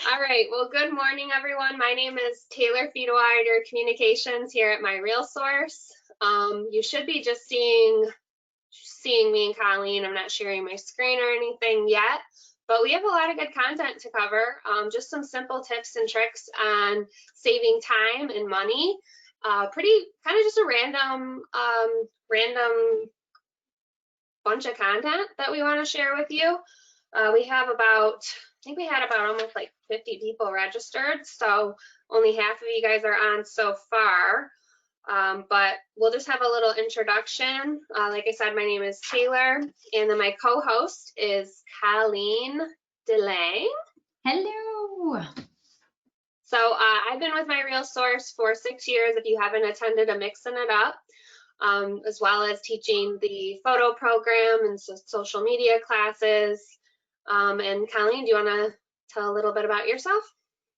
All right, well, good morning, everyone. My name is Taylor, Director Communications here at MiRealSource. You should be just seeing me and Colleen. I'm not sharing my screen or anything yet, but we have a lot of good content to cover. Just some simple tips and tricks on saving time and money. Pretty kind of just a random bunch of content that we want to share with you. We have about, I think we had about almost like 50 people registered, so only half of you guys are on so far. But we'll just have a little introduction. Like I said, my name is Taylor, and then my co-host is Colleen DeLang. Hello. So I've been with MiRealSource for 6 years. If you haven't attended a Mixin It Up, as well as teaching the photo program and social media classes. And Colleen, do you want to tell a little bit about yourself?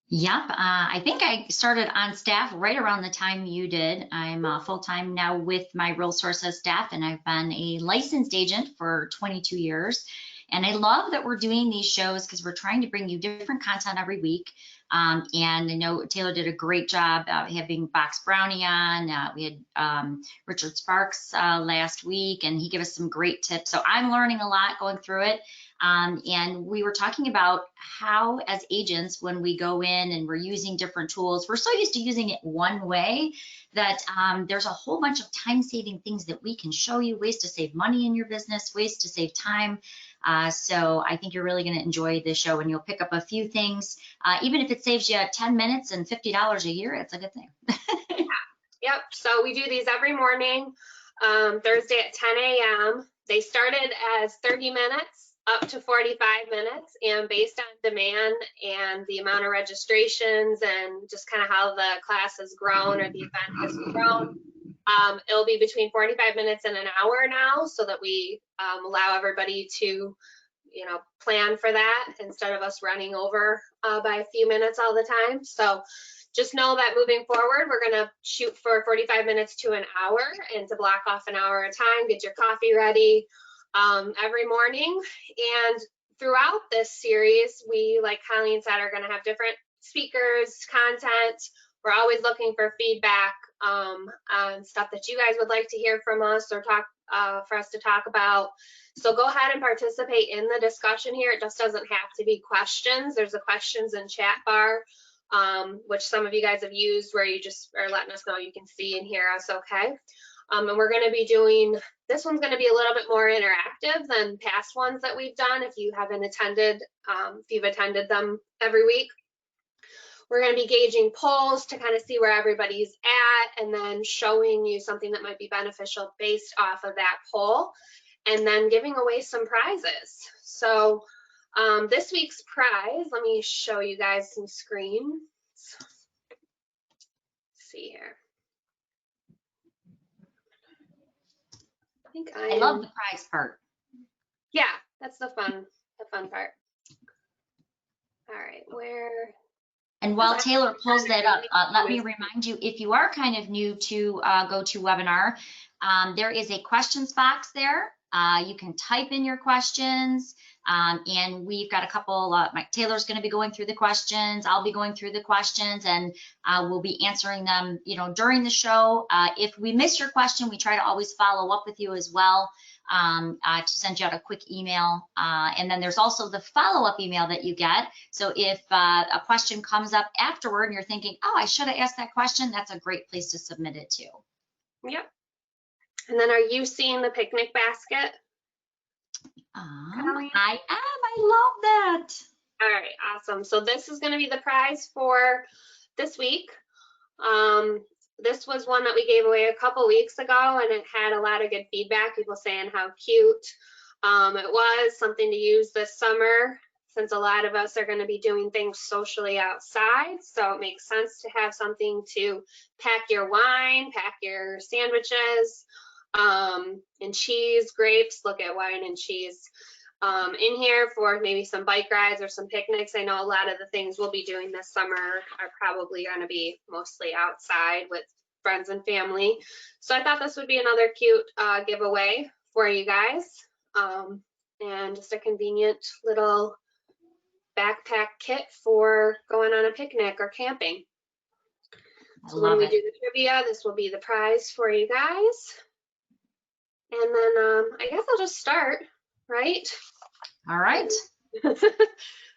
Yep, I think I started on staff right around the time you did. I'm full-time now with MiRealSource as staff, and I've been a licensed agent for 22 years. And I love that we're doing these shows because we're trying to bring you different content every week. And I know Taylor did a great job having Box Brownie on. We had Richard Sparks last week, and he gave us some great tips. So I'm learning a lot going through it. And we were talking about how, as agents, when we go in and we're using different tools, we're so used to using it one way that there's a whole bunch of time-saving things that we can show you, ways to save money in your business, ways to save time. So I think you're really going to enjoy this show, and you'll pick up a few things. Even if it saves you 10 minutes and $50 a year, it's a good thing. Yep. So we do these every morning, Thursday at 10 a.m. They started as 30 minutes up to 45 minutes, and based on demand and the amount of registrations and just kind of how the class has grown or the event has grown, it'll be between 45 minutes and an hour now, so that we allow everybody to, plan for that instead of us running over by a few minutes all the time. So just know that moving forward, we're going to shoot for 45 minutes to an hour, and to block off an hour at a time, get your coffee ready every morning. And throughout this series, we, like Colleen said, are going to have different speakers, content. We're always looking for feedback on stuff that you guys would like to hear from us or for us to talk about. So go ahead and participate in the discussion here. It just doesn't have to be questions. There's a questions and chat bar, which some of you guys have used, where you just are letting us know you can see and hear us okay. And we're going to be doing, this one's going to be a little bit more interactive than past ones that we've done. If you haven't attended, if you've attended them every week, we're going to be gauging polls to kind of see where everybody's at, and then showing you something that might be beneficial based off of that poll, and then giving away some prizes. So this week's prize, let me show you guys some screens. Let's see here. I love the prize part. Yeah, that's the fun part. All right, where? And while Taylor pulls that up, let me remind you, if you are kind of new to GoToWebinar, there is a questions box there. You can type in your questions, and we've got a couple, Taylor's going to be going through the questions, I'll be going through the questions, and we'll be answering them, during the show. If we miss your question, we try to always follow up with you as well, to send you out a quick email. And then there's also the follow-up email that you get. So if a question comes up afterward and you're thinking, oh, I should have asked that question, that's a great place to submit it to. Yep. And then are you seeing the picnic basket? I am. I love that. All right, awesome. So this is going to be the prize for this week. This was one that we gave away a couple weeks ago, and it had a lot of good feedback, people saying how cute it was, something to use this summer, since a lot of us are going to be doing things socially outside. So it makes sense to have something to pack your wine, pack your sandwiches, and cheese, grapes, look at wine and cheese in here for maybe some bike rides or some picnics. I know a lot of the things we'll be doing this summer are probably going to be mostly outside with friends and family. So I thought this would be another cute giveaway for you guys, and just a convenient little backpack kit for going on a picnic or camping. So when we do the trivia, this will be the prize for you guys. And then I guess I'll just start, right? All right.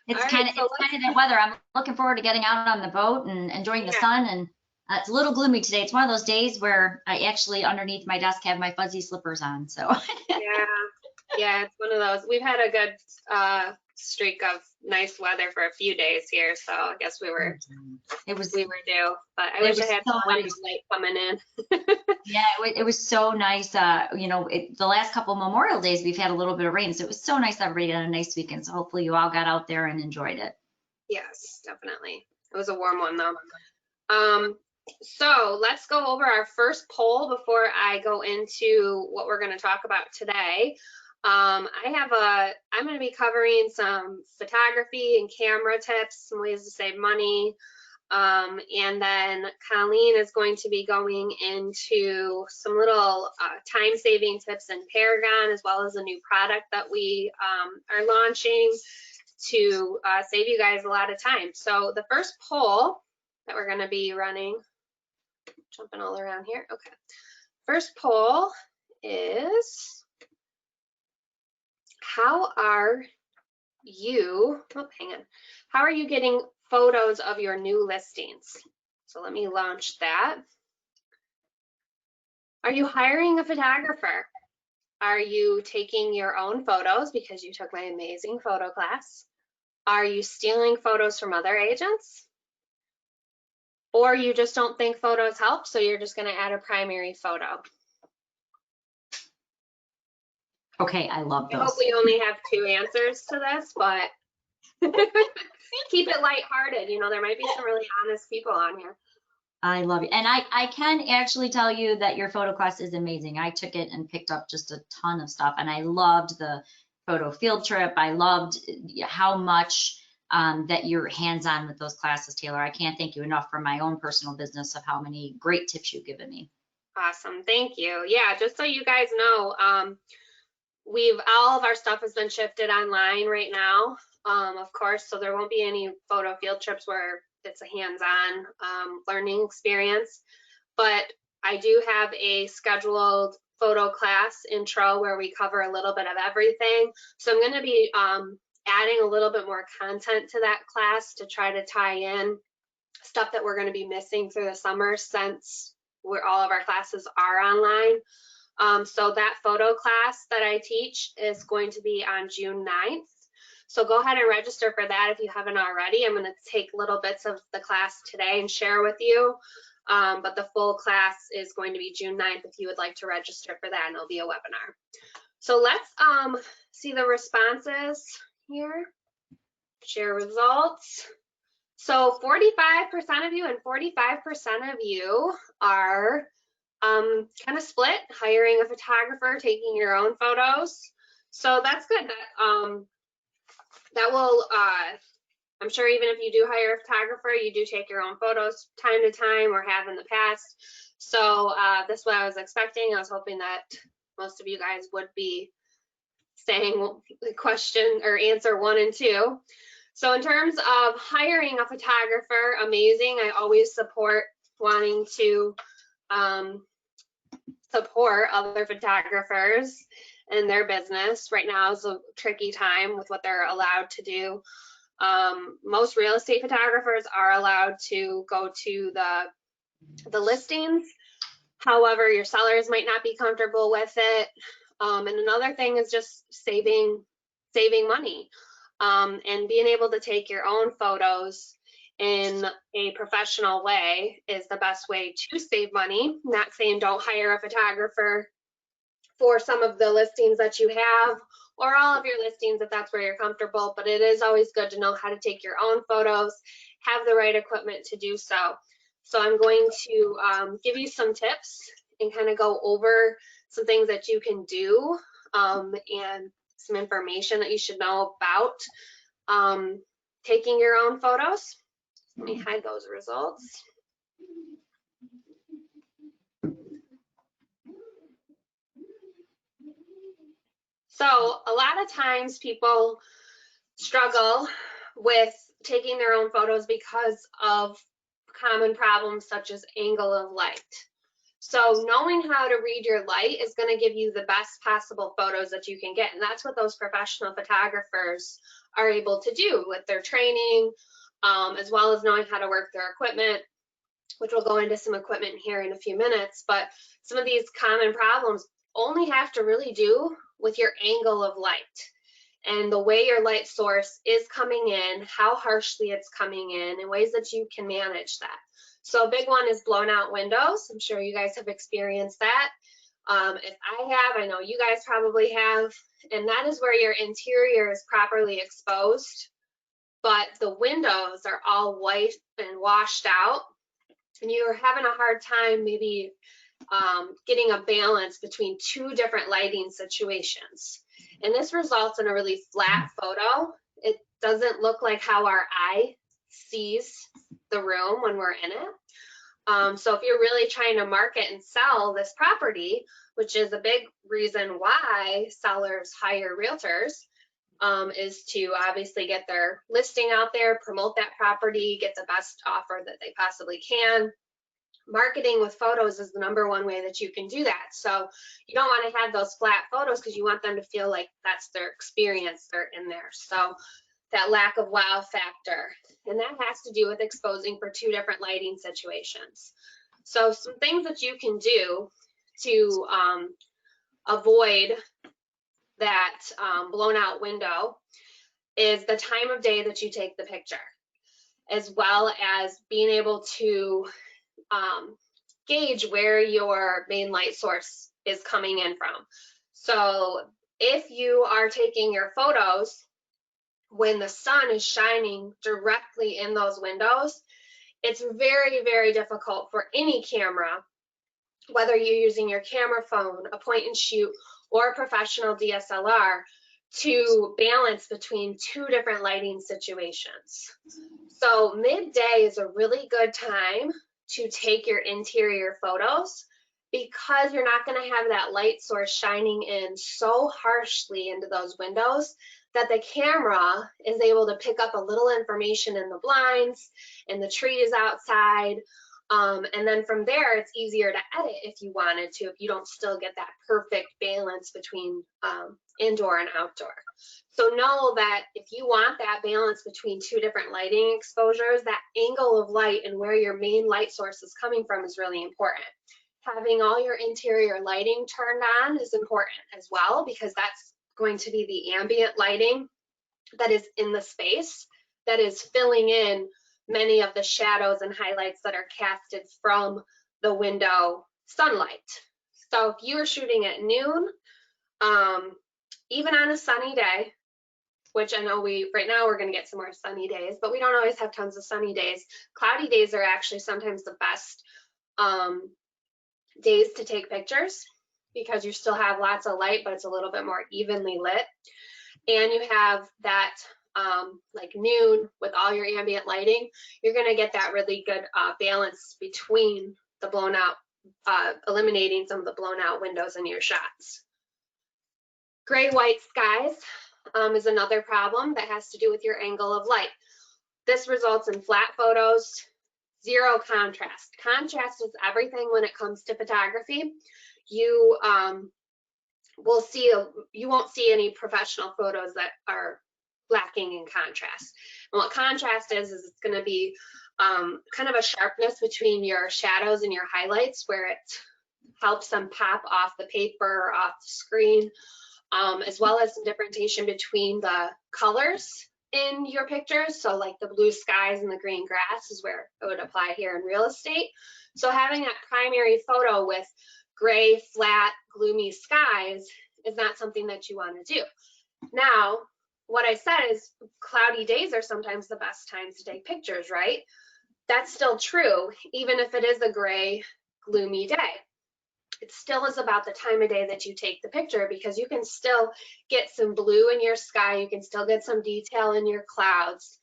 It's kind of that weather. I'm looking forward to getting out on the boat and enjoying the sun. And it's a little gloomy today. It's one of those days where I actually underneath my desk have my fuzzy slippers on. So yeah, it's one of those. We've had a good streak of nice weather for a few days here, so I guess we were due. But I wish I had some window light coming in. Yeah, it was so nice. You know, the last couple of Memorial Days we've had a little bit of rain, so it was so nice that everybody had a nice weekend. So hopefully you all got out there and enjoyed it. Yes, definitely. It was a warm one though. So let's go over our first poll before I go into what we're going to talk about today. I'm going to be covering some photography and camera tips, some ways to save money. And then Colleen is going to be going into some little time-saving tips in Paragon, as well as a new product that we are launching to save you guys a lot of time. So the first poll that we're going to be running, jumping all around here. Okay. First poll is, how are you getting photos of your new listings? So let me launch that. Are you hiring a photographer? Are you taking your own photos because you took my amazing photo class? Are you stealing photos from other agents? Or you just don't think photos help, so you're just going to add a primary photo? Okay, I love those. I hope we only have 2 answers to this, but keep it lighthearted. You know, there might be some really honest people on here. I love it. And I can actually tell you that your photo class is amazing. I took it and picked up just a ton of stuff, and I loved the photo field trip. I loved how much that you're hands-on with those classes, Taylor. I can't thank you enough for my own personal business of how many great tips you've given me. Awesome, thank you. Yeah, just so you guys know, all of our stuff has been shifted online right now, of course, so there won't be any photo field trips where it's a hands-on learning experience, but I do have a scheduled photo class intro where we cover a little bit of everything. So I'm going to be adding a little bit more content to that class to try to tie in stuff that we're going to be missing through the summer, since all of our classes are online. So that photo class that I teach is going to be on June 9th. So go ahead and register for that if you haven't already. I'm going to take little bits of the class today and share with you. But the full class is going to be June 9th if you would like to register for that, and it'll be a webinar. So let's see the responses here. Share results. So 45% of you and 45% of you are kind of split, hiring a photographer, taking your own photos. So that's good. That will, I'm sure even if you do hire a photographer, you do take your own photos time to time, or have in the past. So this is what I was expecting. I was hoping that most of you guys would be saying the question or answer 1 and 2. So in terms of hiring a photographer, amazing. I always support wanting to support other photographers in their business. Right now is a tricky time with what they're allowed to do. Most real estate photographers are allowed to go to the listings. However, your sellers might not be comfortable with it. And another thing is just saving money, and being able to take your own photos in a professional way is the best way to save money. Not saying don't hire a photographer for some of the listings that you have, or all of your listings if that's where you're comfortable, but it is always good to know how to take your own photos, have the right equipment to do so. So I'm going to give you some tips and kind of go over some things that you can do, and some information that you should know about taking your own photos. Let me hide those results. So a lot of times people struggle with taking their own photos because of common problems such as angle of light. So knowing how to read your light is going to give you the best possible photos that you can get. And that's what those professional photographers are able to do with their training, as well as knowing how to work their equipment, which we'll go into some equipment here in a few minutes. But some of these common problems only have to really do with your angle of light and the way your light source is coming in, how harshly it's coming in, and ways that you can manage that. So a big one is blown out windows. I'm sure you guys have experienced that. If I have, I know you guys probably have, and that is where your interior is properly exposed, but the windows are all white and washed out, and you're having a hard time maybe getting a balance between two different lighting situations. And this results in a really flat photo. It doesn't look like how our eye sees the room when we're in it. So if you're really trying to market and sell this property, which is a big reason why sellers hire realtors, is to obviously get their listing out there, promote that property, get the best offer that they possibly can. Marketing with photos is the #1 way that you can do that. So you don't want to have those flat photos because you want them to feel like that's their experience, they're in there. So that lack of wow factor, and that has to do with exposing for two different lighting situations. So some things that you can do to avoid that blown out window is the time of day that you take the picture, as well as being able to gauge where your main light source is coming in from. So if you are taking your photos when the sun is shining directly in those windows, it's very, very difficult for any camera, whether you're using your camera phone, a point and shoot, or a professional DSLR, to balance between two different lighting situations. So midday is a really good time to take your interior photos because you're not going to have that light source shining in so harshly into those windows that the camera is able to pick up a little information in the blinds and the trees outside. And then from there, it's easier to edit if you wanted to, if you don't still get that perfect balance between indoor and outdoor. So know that if you want that balance between two different lighting exposures, that angle of light and where your main light source is coming from is really important. Having all your interior lighting turned on is important as well, because that's going to be the ambient lighting that is in the space, that is filling in many of the shadows and highlights that are casted from the window sunlight. So if you are shooting at noon, even on a sunny day, which I know right now we're going to get some more sunny days, but we don't always have tons of sunny days. Cloudy days are actually sometimes the best days to take pictures because you still have lots of light, but it's a little bit more evenly lit. And you have that like noon with all your ambient lighting, you're going to get that really good balance between the blown out, eliminating some of the blown out windows in your shots. Gray white skies is another problem that has to do with your angle of light. This results in flat photos, zero contrast. Contrast is everything when it comes to photography. You you won't see any professional photos that are lacking in contrast. And what contrast is it's going to be kind of a sharpness between your shadows and your highlights, where it helps them pop off the paper or off the screen, as well as some differentiation between the colors in your pictures. So like the blue skies and the green grass is where it would apply here in real estate. So having that primary photo with gray, flat, gloomy skies is not something that you want to do. Now, what I said is cloudy days are sometimes the best times to take pictures, right? That's still true, even if it is a gray, gloomy day. It still is about the time of day that you take the picture, because you can still get some blue in your sky, you can still get some detail in your clouds,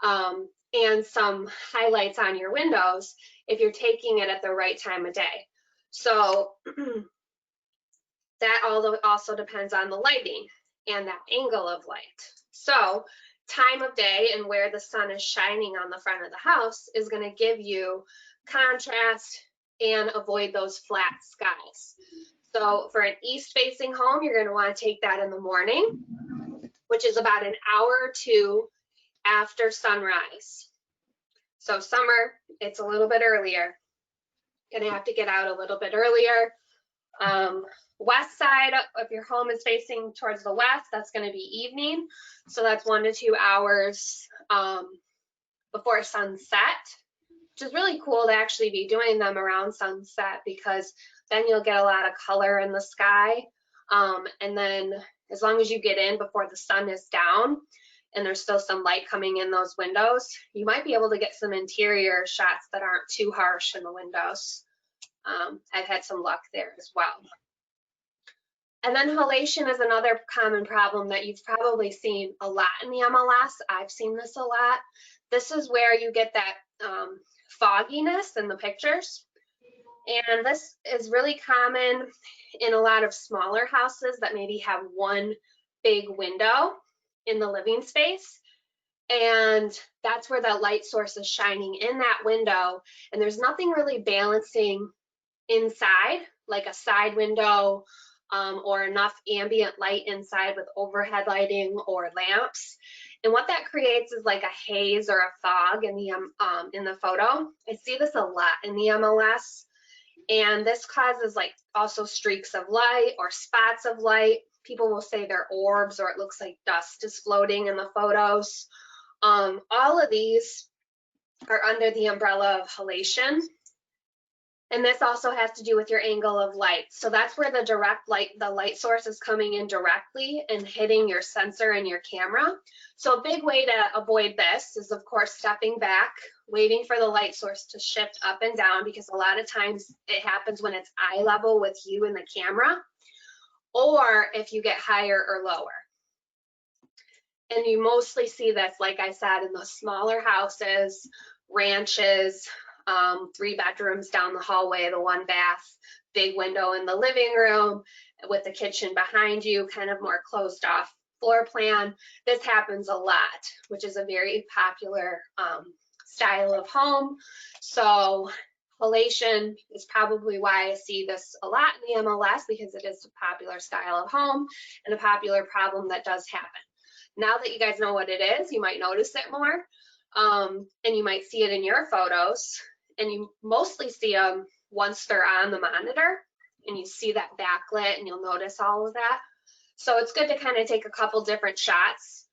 and some highlights on your windows if you're taking it at the right time of day. So that also depends on the lighting and that angle of light. So time of day and where the sun is shining on the front of the house is going to give you contrast and avoid those flat skies. So for an east-facing home, you're going to want to take that in the morning, which is about an hour or two after sunrise. So summer, it's a little bit earlier. Gonna have to get out a little bit earlier. West side, if your home is facing towards the west, that's gonna be evening. So that's 1 to 2 hours before sunset, which is really cool to actually be doing them around sunset, because then you'll get a lot of color in the sky. And then as long as you get in before the sun is down and there's still some light coming in those windows, you might be able to get some interior shots that aren't too harsh in the windows. I've had some luck there as well. And then halation is another common problem that you've probably seen a lot in the MLS. I've seen this a lot. This is where you get that fogginess in the pictures. And this is really common in a lot of smaller houses that maybe have one big window in the living space. And that's where that light source is shining in that window. And there's nothing really balancing inside, like a side window or enough ambient light inside with overhead lighting or lamps. And what that creates is like a haze or a fog in the photo. I see this a lot in the MLS. And this causes like also streaks of light or spots of light. People will say they're orbs, or it looks like dust is floating in the photos. All of these are under the umbrella of halation. And this also has to do with your angle of light. So that's where the direct light, the light source is coming in directly and hitting your sensor and your camera. So a big way to avoid this is, of course, stepping back, waiting for the light source to shift up and down, because a lot of times it happens when it's eye level with you and the camera, or if you get higher or lower. And you mostly see this, like I said, in the smaller houses, ranches, 3 bedrooms down the hallway, the 1 bath, big window in the living room with the kitchen behind you, kind of more closed off floor plan. This happens a lot, which is a very popular style of home. So halation is probably why I see this a lot in the MLS, because it is a popular style of home and a popular problem that does happen. Now that you guys know what it is, you might notice it more, and you might see it in your photos. And you mostly see them once they're on the monitor and you see that backlit, and you'll notice all of that. So it's good to kind of take a couple different shots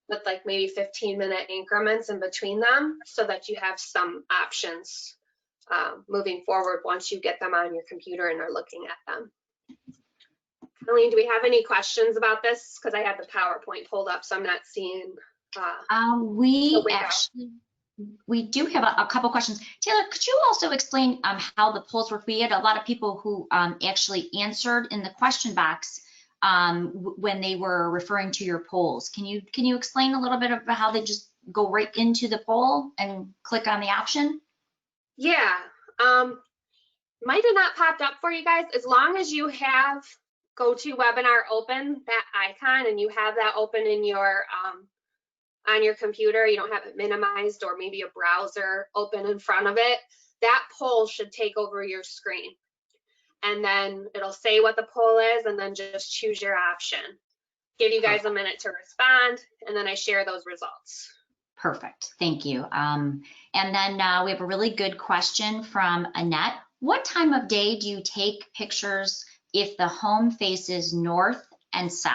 with like maybe 15-minute increments in between them, so that you have some options moving forward once you get them on your computer and are looking at them. Colleen, do we have any questions about this? Because I have the PowerPoint pulled up, so I'm not seeing. We do have a couple questions. Taylor, could you also explain how the polls work? We had a lot of people who actually answered in the question box when they were referring to your polls. Can you explain a little bit about how they just go right into the poll and click on the option? Yeah, might have not popped up for you guys. As long as you have GoToWebinar open, that icon, and you have that open in your on your computer, you don't have it minimized, or maybe a browser open in front of it, that poll should take over your screen. And then it'll say what the poll is, and then just choose your option. Give you guys a minute to respond, and then I share those results. Perfect, thank you. And then we have a really good question from Annette. What time of day do you take pictures if the home faces north and south?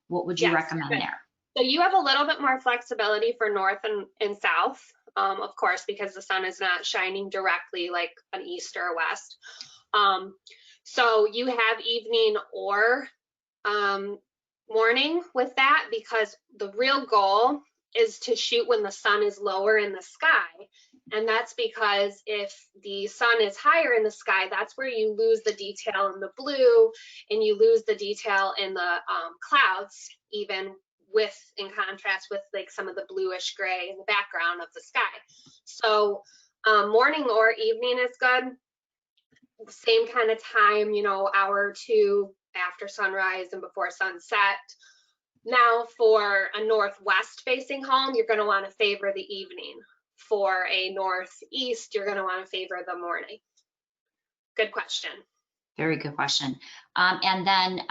What would you recommend there? So you have a little bit more flexibility for north and south, of course, because the sun is not shining directly like an east or a west. So you have evening or morning with that, because the real goal is to shoot when the sun is lower in the sky. And that's because if the sun is higher in the sky, that's where you lose the detail in the blue, and you lose the detail in the clouds, even in contrast with like some of the bluish gray in the background of the sky. So morning or evening is good. Same kind of time, you know, hour or two after sunrise and before sunset. Now for a northwest facing home, you're going to want to favor the evening. For a northeast, you're going to want to favor the morning. Good question. Very good question. And then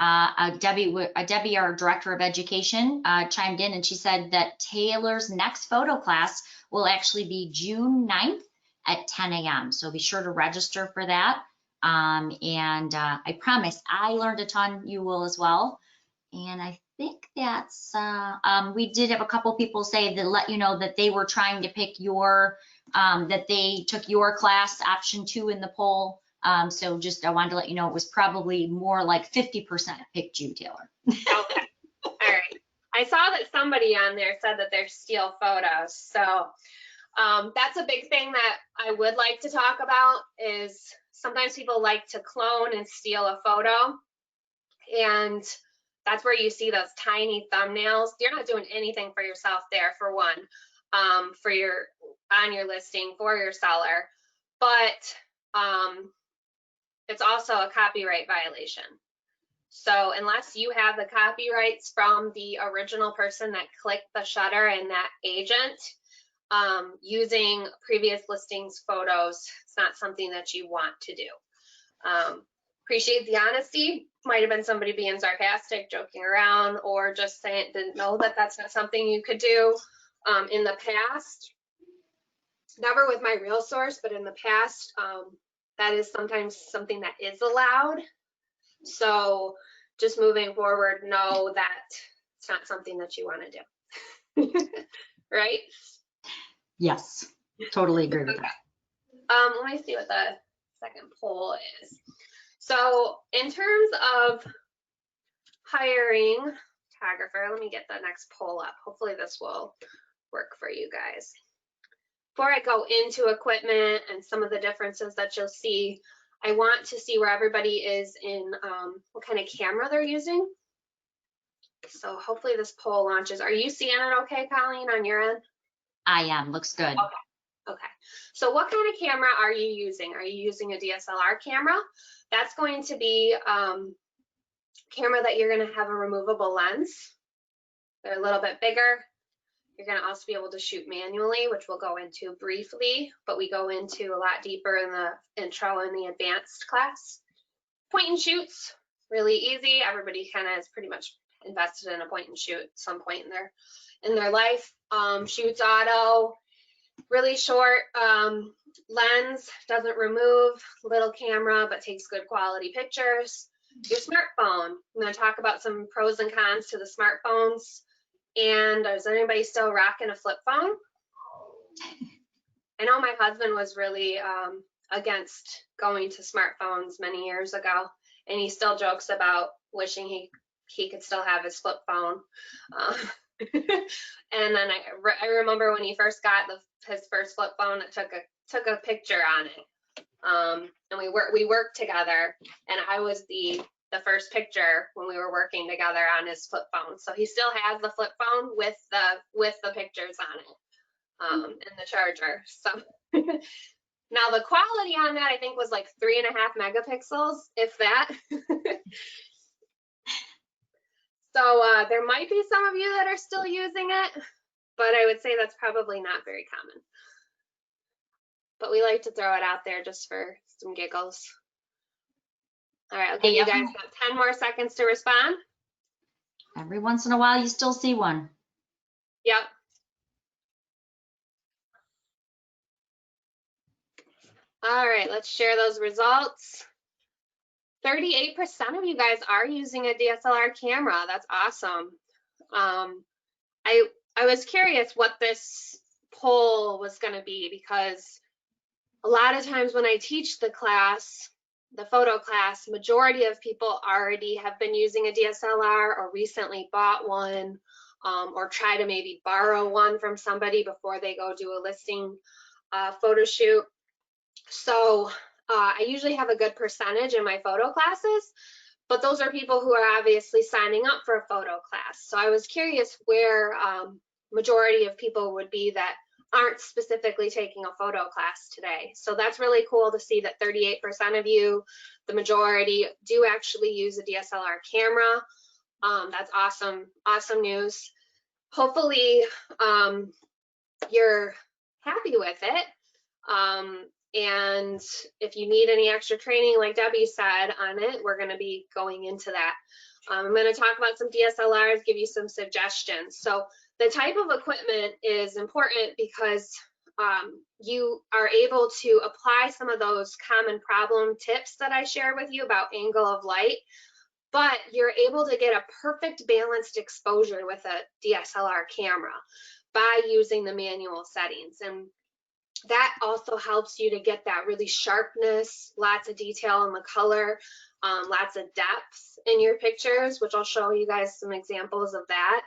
Debbie, our director of education, chimed in and she said that Taylor's next photo class will actually be June 9th at 10 a.m. So be sure to register for that. And I promise I learned a ton, you will as well. And I think that's, we did have a couple people say that let you know that they were trying to pick your, that they took your class option 2 in the poll. So just, I wanted to let you know it was probably more like 50% picked you, Taylor. Okay, all right. I saw that somebody on there said that they're steal photos. So that's a big thing that I would like to talk about is sometimes people like to clone and steal a photo. And that's where you see those tiny thumbnails. You're not doing anything for yourself there, for one, for your, on your listing for your seller, but it's also a copyright violation. So unless you have the copyrights from the original person that clicked the shutter and that agent, using previous listings photos, it's not something that you want to do. Appreciate the honesty. Might have been somebody being sarcastic, joking around, or just saying didn't know that that's not something you could do. In the past, never with MiRealSource, but in the past, that is sometimes something that is allowed. So just moving forward, know that it's not something that you want to do. Right? Yes, totally agree with that. Let me see what the second poll is. So in terms of hiring photographer, let me get the next poll up. Hopefully this will work for you guys. Before I go into equipment and some of the differences that you'll see, I want to see where everybody is in what kind of camera they're using. So hopefully this poll launches. Are you seeing it okay, Colleen, on your end? I am, looks good. Okay. Okay, so what kind of camera are you using? Are you using a DSLR camera? That's going to be camera that you're going to have a removable lens. They're a little bit bigger. You're going to also be able to shoot manually, which we'll go into briefly, but we go into a lot deeper in the intro and the advanced class. Point and shoots, really easy. Everybody kind of is pretty much invested in a point and shoot at some point in their life. Shoots auto. Really short lens, doesn't remove, little camera, but takes good quality pictures. Your smartphone, I'm going to talk about some pros and cons to the smartphones. And is anybody still rocking a flip phone? I know my husband was really against going to smartphones many years ago, and he still jokes about wishing he could still have his flip phone. And then I remember when he first got his first flip phone, it took a picture on it. And we worked together, and I was the first picture when we were working together on his flip phone. So he still has the flip phone with the pictures on it, and the charger. So now the quality on that I think was like 3.5 megapixels, if that. So there might be some of you that are still using it, but I would say that's probably not very common. But we like to throw it out there just for some giggles. All right, I'll give you guys about 10 more seconds to respond. Every once in a while, you still see one. Yep. All right, let's share those results. 38% of you guys are using a DSLR camera. That's awesome. I was curious what this poll was going to be, because a lot of times when I teach the class, the photo class, majority of people already have been using a DSLR or recently bought one, or try to maybe borrow one from somebody before they go do a listing photo shoot. So I usually have a good percentage in my photo classes, but those are people who are obviously signing up for a photo class. So I was curious where majority of people would be that aren't specifically taking a photo class today. So that's really cool to see that 38% of you, the majority, do actually use a DSLR camera. That's awesome, awesome news. Hopefully, you're happy with it. And if you need any extra training, like Debbie said, on it, we're going to be going into that. I'm going to talk about some DSLRs, give you some suggestions. So the type of equipment is important because you are able to apply some of those common problem tips that I shared with you about angle of light, but you're able to get a perfect balanced exposure with a DSLR camera by using the manual settings. And that also helps you to get that really sharpness, lots of detail in the color, lots of depth in your pictures, which I'll show you guys some examples of that,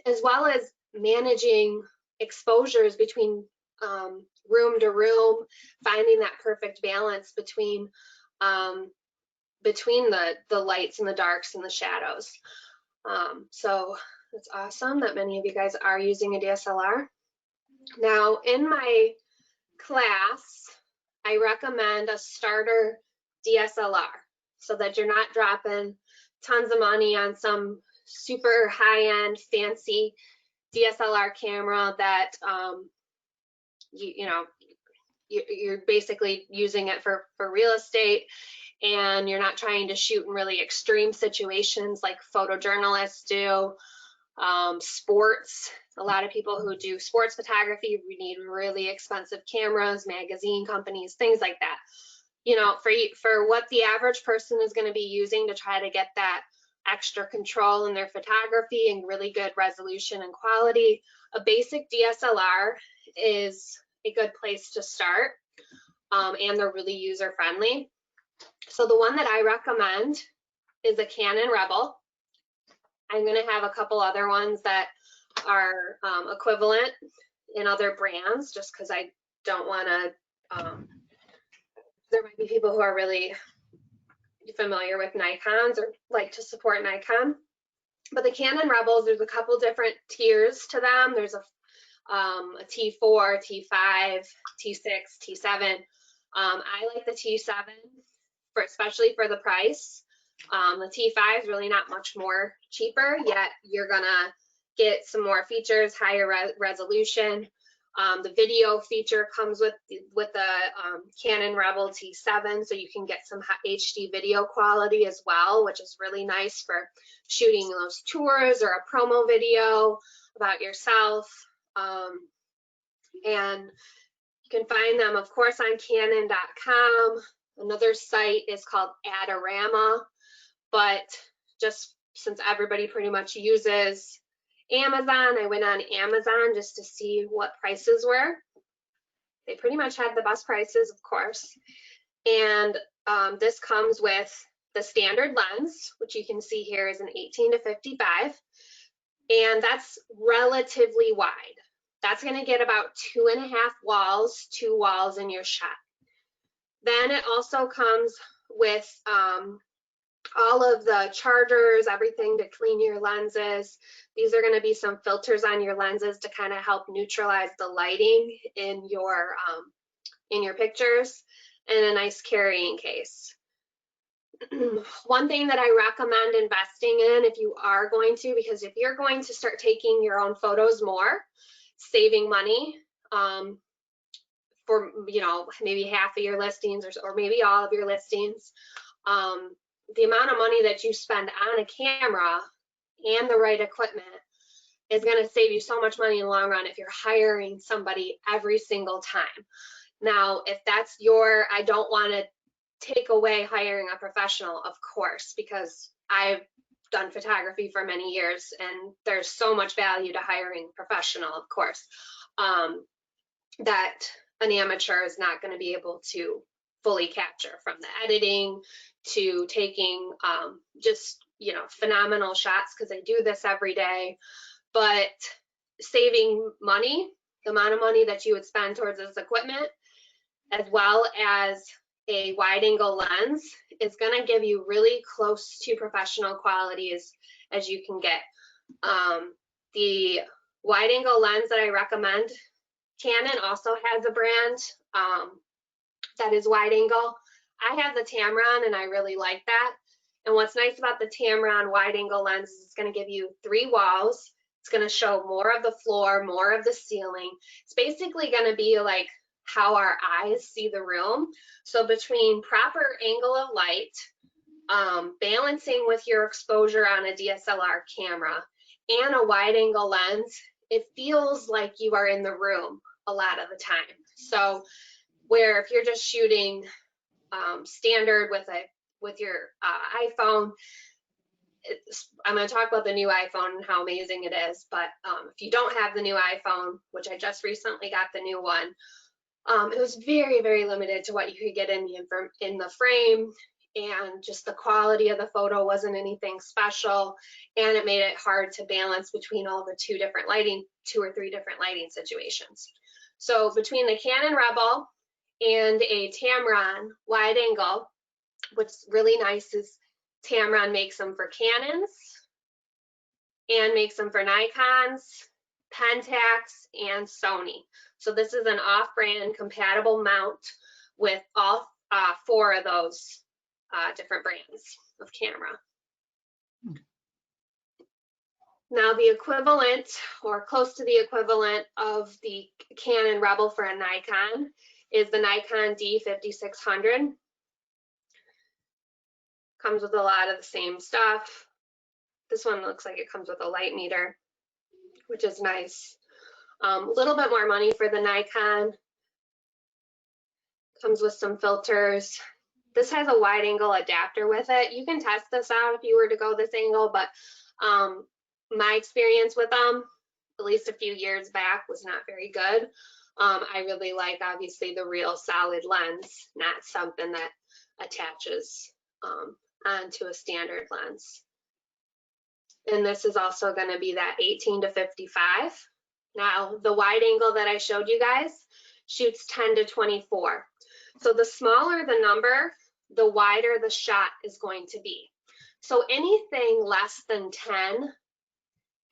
as well as managing exposures between room to room, finding that perfect balance between the lights and the darks and the shadows. So it's awesome that many of you guys are using a DSLR. Now, in my class, I recommend a starter DSLR so that you're not dropping tons of money on some super high-end fancy DSLR camera that you're basically using it for real estate, and you're not trying to shoot in really extreme situations like photojournalists do. Sports, a lot of people who do sports photography, we need really expensive cameras, magazine companies, things like that. You know, for what the average person is going to be using to try to get that extra control in their photography and really good resolution and quality, a basic DSLR is a good place to start, and they're really user friendly. So the one that I recommend is a Canon Rebel. I'm going to have a couple other ones that are equivalent in other brands, just because I don't want to, there might be people who are really familiar with Nikons or like to support Nikon. But the Canon Rebels, there's a couple different tiers to them. There's a T4, T5, T6, T7. I like the T7, especially for the price. The T5 is really not much more cheaper, yet you're gonna get some more features, higher resolution. The video feature comes with the Canon Rebel T7, so you can get some HD video quality as well, which is really nice for shooting those tours or a promo video about yourself. And you can find them, of course, on Canon.com. Another site is called Adorama, but just since everybody pretty much uses Amazon, I went on Amazon just to see what prices were. They pretty much had the best prices, of course. And this comes with the standard lens, which you can see here is an 18 to 55. And that's relatively wide. That's going to get about 2.5 walls, 2 walls in your shot. Then it also comes with all of the chargers, everything to clean your lenses. These are going to be some filters on your lenses to kind of help neutralize the lighting in your pictures, and a nice carrying case. One thing that I recommend investing in if you are going to, because if you're going to start taking your own photos more, saving money for, you know, maybe half of your listings or maybe all of your listings, the amount of money that you spend on a camera and the right equipment is going to save you so much money in the long run if you're hiring somebody every single time. Now, if that's I don't want to take away hiring a professional, of course, because I've done photography for many years and there's so much value to hiring a professional, of course, that an amateur is not going to be able to fully capture, from the editing to taking just, you know, phenomenal shots, because I do this every day. But saving money, the amount of money that you would spend towards this equipment, as well as a wide angle lens, is going to give you really close to professional quality as you can get. The wide angle lens that I recommend, Canon also has a brand that is wide angle. I have the Tamron and I really like that. And what's nice about the Tamron wide angle lens is it's going to give you 3 walls. It's going to show more of the floor, more of the ceiling. It's basically going to be like how our eyes see the room. So between proper angle of light, balancing with your exposure on a DSLR camera and a wide angle lens, it feels like you are in the room a lot of the time. So where if you're just shooting standard with your iPhone, I'm going to talk about the new iPhone and how amazing it is, but if you don't have the new iPhone, which I just recently got the new one, it was very, very limited to what you could get in the frame, and just the quality of the photo wasn't anything special, and it made it hard to balance between all the 2 or 3 different lighting situations. So between the Canon Rebel and a Tamron wide angle, what's really nice is Tamron makes them for Canons and makes them for Nikons, Pentax, and Sony. So this is an off-brand compatible mount with all 4 of those different brands of camera. Now the equivalent, or close to the equivalent of the Canon Rebel for a Nikon, is the Nikon D5600. Comes with a lot of the same stuff. This one looks like it comes with a light meter, which is nice. A little bit more money for the Nikon. Comes with some filters. This has a wide angle adapter with it. You can test this out if you were to go this angle, but my experience with them, at least a few years back, was not very good. I really like, obviously, the real solid lens, not something that attaches onto a standard lens. And this is also going to be that 18 to 55. Now, the wide angle that I showed you guys shoots 10 to 24. So the smaller the number, the wider the shot is going to be. So anything less than 10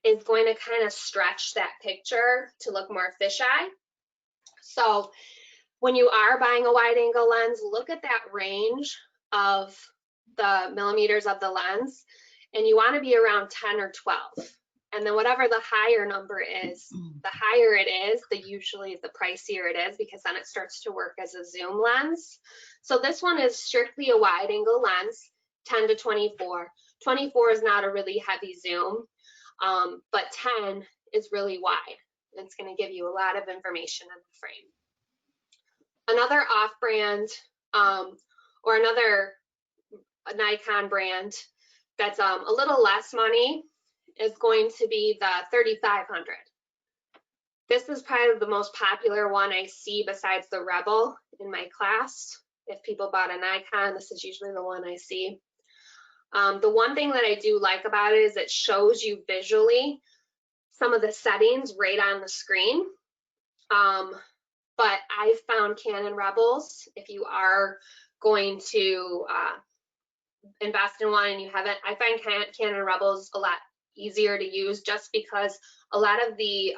is going to kind of stretch that picture to look more fisheye. So when you are buying a wide angle lens, look at that range of the millimeters of the lens, and you want to be around 10 or 12. And then whatever the higher number is, the higher it is, usually the pricier it is, because then it starts to work as a zoom lens. So this one is strictly a wide angle lens, 10 to 24. 24 is not a really heavy zoom, but 10 is really wide. It's going to give you a lot of information in the frame. Another off-brand or another Nikon brand that's a little less money is going to be the 3500. This is probably the most popular one I see besides the Rebel in my class. If people bought a Nikon, this is usually the one I see. The one thing that I do like about it is it shows you visually some of the settings right on the screen. But I've found Canon Rebels, if you are going to invest in one and you haven't, I find Canon Rebels a lot easier to use, just because a lot of the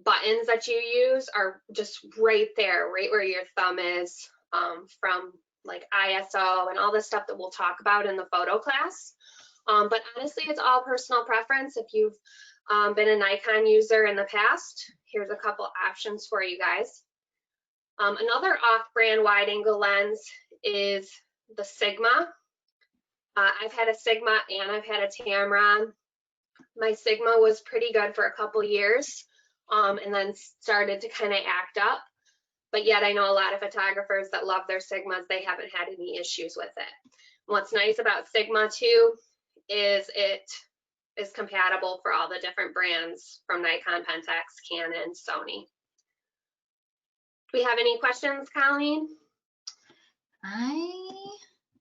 buttons that you use are just right there, right where your thumb is, from like ISO and all the stuff that we'll talk about in the photo class. But honestly, it's all personal preference. If you've been a Nikon user in the past, here's a couple options for you guys. Another off-brand wide-angle lens is the Sigma. I've had a Sigma and I've had a Tamron. My Sigma was pretty good for a couple years, and then started to kind of act up. But yet I know a lot of photographers that love their Sigmas. They haven't had any issues with it. What's nice about Sigma too is it is compatible for all the different brands from Nikon, Pentax, Canon, Sony. Do we have any questions, Colleen? I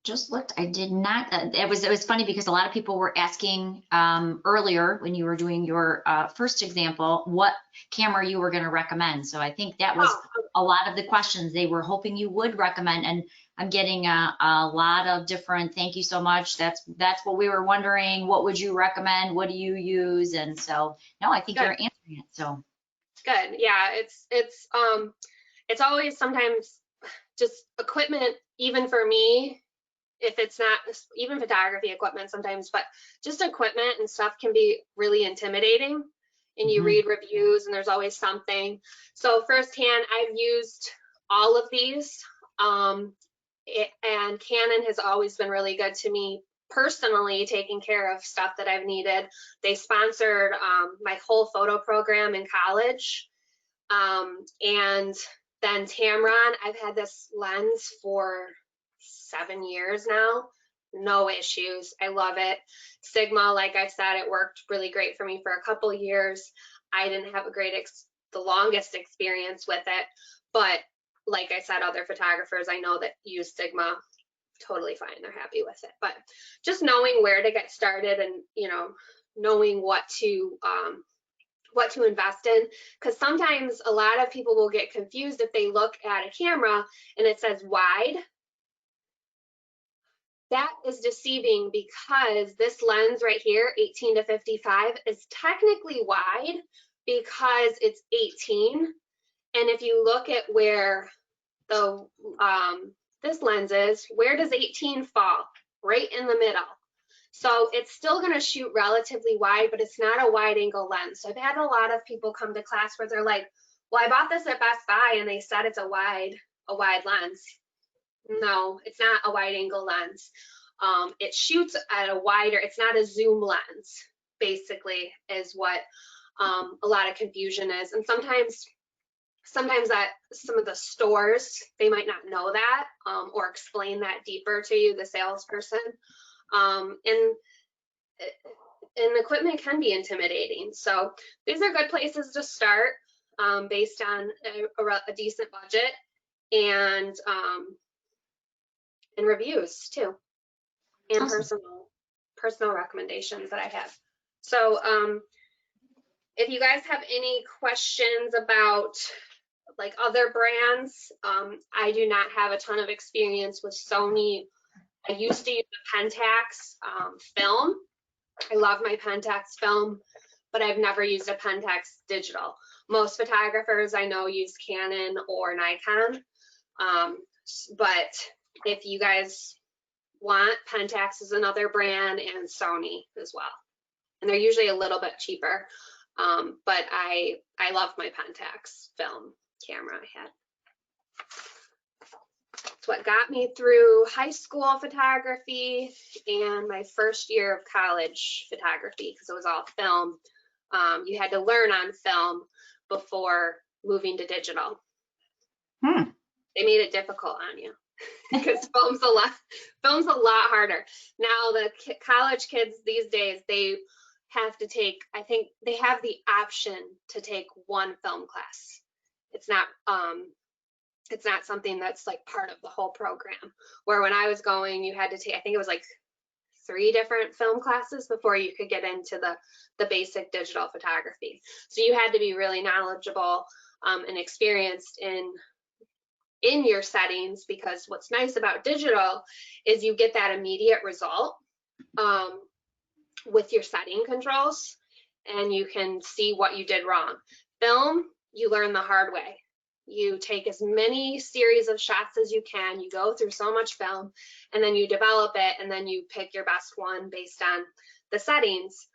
just looked. I did not. It was funny because a lot of people were asking earlier when you were doing your first example what camera you were going to recommend. So I think that was a lot of the questions they were hoping you would recommend, and I'm getting a lot of different. Thank you so much. That's what we were wondering. What would you recommend? What do you use? And so no, I think you're answering it. So good. Yeah, it's always sometimes just equipment, even for me, if it's not even photography equipment sometimes, but just equipment and stuff can be really intimidating. And you read reviews and there's always something. So firsthand, I've used all of these. And Canon has always been really good to me personally, taking care of stuff that I've needed. They sponsored my whole photo program in college. And then Tamron, I've had this lens for 7 years now. No issues. I love it. Sigma, like I said, it worked really great for me for a couple years. I didn't have a the longest experience with it, but like I said, other photographers I know that use Sigma, totally fine. They're happy with it. But just knowing where to get started and, you know, knowing what to invest in, because sometimes a lot of people will get confused if they look at a camera and it says wide. That is deceiving, because this lens right here, 18 to 55, is technically wide because it's 18. And if you look at where the this lens is, where does 18 fall? Right in the middle. So it's still going to shoot relatively wide, but it's not a wide angle lens. So I've had a lot of people come to class where they're like, well, I bought this at Best Buy and they said it's a wide lens. No, it's not a wide angle lens. It shoots at a wider, it's not a zoom lens, basically, is what a lot of confusion is. And sometimes that some of the stores, they might not know that or explain that deeper to you, the salesperson. And equipment can be intimidating. So these are good places to start based on a decent budget, and reviews too, and awesome. personal recommendations that I have. So if you guys have any questions about like other brands, I do not have a ton of experience with Sony. I used to use the Pentax film. I love my Pentax film, but I've never used a Pentax digital. Most photographers I know use Canon or Nikon, but if you guys want, Pentax is another brand, and Sony as well. And they're usually a little bit cheaper, but I love my Pentax film camera I had. It's what got me through high school photography and my first year of college photography, because it was all film. You had to learn on film before moving to digital. They made it difficult on you because film's a lot harder. Now the college kids these days, they have to take, I think they have the option to take one film class. It's not something that's like part of the whole program, where when I was going, you had to take, I think it was like 3 different film classes before you could get into the basic digital photography. So you had to be really knowledgeable and experienced in your settings, because what's nice about digital is you get that immediate result with your setting controls, and you can see what you did wrong. Film, you learn the hard way. You take as many series of shots as you can, you go through so much film, and then you develop it, and then you pick your best one based on the settings.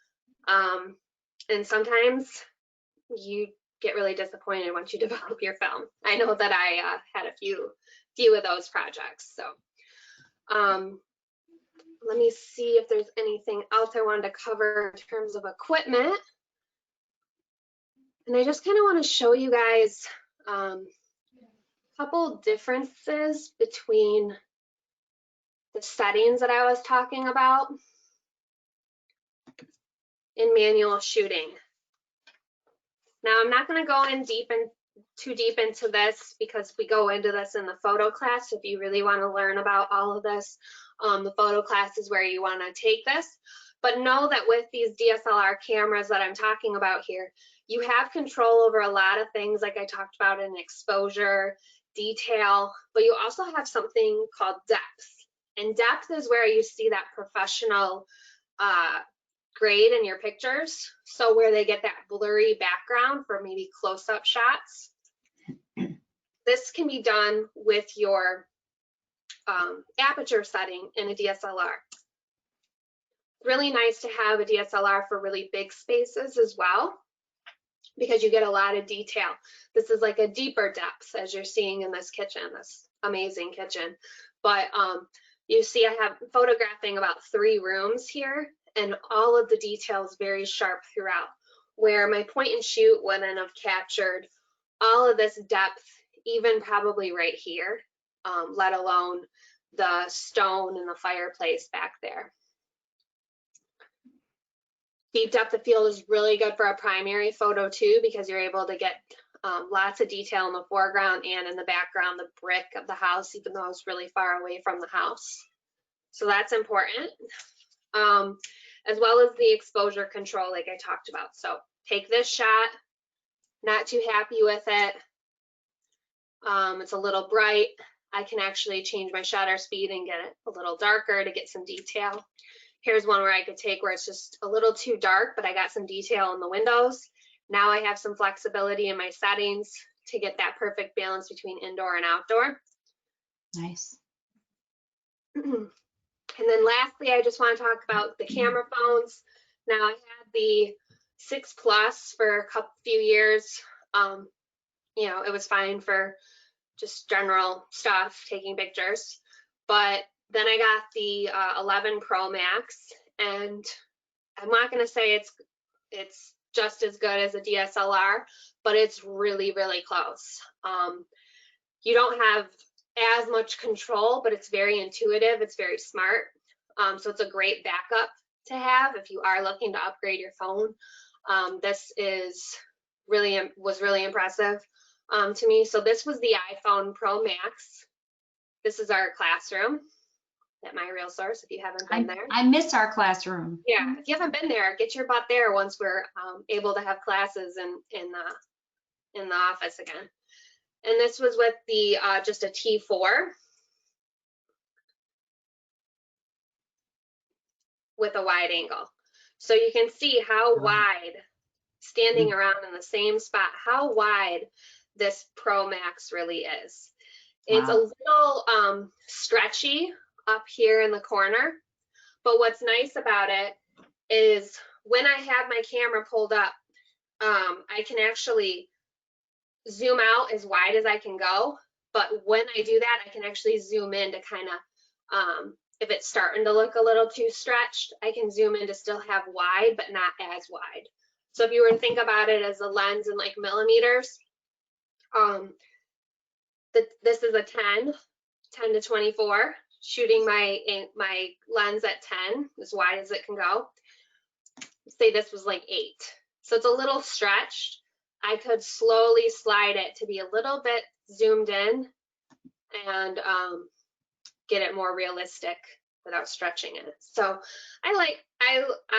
And sometimes you get really disappointed once you develop your film. I know that I had a few of those projects. So let me see if there's anything else I wanted to cover in terms of equipment. And I just kind of want to show you guys a couple differences between the settings that I was talking about in manual shooting. Now, I'm not going to go in too deep into this, because we go into this in the photo class. If you really want to learn about all of this, the photo class is where you want to take this. But know that with these DSLR cameras that I'm talking about here, you have control over a lot of things, like I talked about in exposure, detail, but you also have something called depth. And depth is where you see that professional grade in your pictures. So where they get that blurry background for maybe close-up shots. This can be done with your aperture setting in a DSLR. Really nice to have a DSLR for really big spaces as well, because you get a lot of detail. This is like a deeper depth, as you're seeing in this kitchen, this amazing kitchen. But you see I have photographing about 3 rooms here, and all of the details very sharp throughout, where my point and shoot wouldn't have captured all of this depth, even probably right here, let alone the stone and the fireplace back there. Deep depth of field is really good for a primary photo too, because you're able to get lots of detail in the foreground and in the background, the brick of the house, even though it's really far away from the house. So that's important, as well as the exposure control like I talked about. So take this shot, not too happy with it. It's a little bright. I can actually change my shutter speed and get it a little darker to get some detail. Here's one where I could take where it's just a little too dark, but I got some detail in the windows. Now I have some flexibility in my settings to get that perfect balance between indoor and outdoor. Nice. And then lastly, I just want to talk about the camera phones. Now I had the 6 Plus for a few years. You know, it was fine for just general stuff, taking pictures. But then I got the 11 Pro Max, and I'm not going to say it's just as good as a DSLR, but it's really, really close. You don't have as much control, but it's very intuitive. It's very smart. So it's a great backup to have if you are looking to upgrade your phone. This was really impressive to me. So this was the iPhone Pro Max. This is our classroom at MiRealSource, if you haven't been there. I miss our classroom. Yeah, if you haven't been there, get your butt there once we're able to have classes in the office again. And this was with the just a T4 with a wide angle. So you can see how wide, standing around in the same spot, how wide this Pro Max really is. It's a little stretchy up here in the corner, but what's nice about it is when I have my camera pulled up, I can actually zoom out as wide as I can go, but when I do that, I can actually zoom in to kind of, if it's starting to look a little too stretched, I can zoom in to still have wide, but not as wide. So if you were to think about it as a lens in like millimeters, this is a 10 to 24, shooting my lens at 10, as wide as it can go. Say this was like 8. So it's a little stretched. I could slowly slide it to be a little bit zoomed in and get it more realistic without stretching it. So I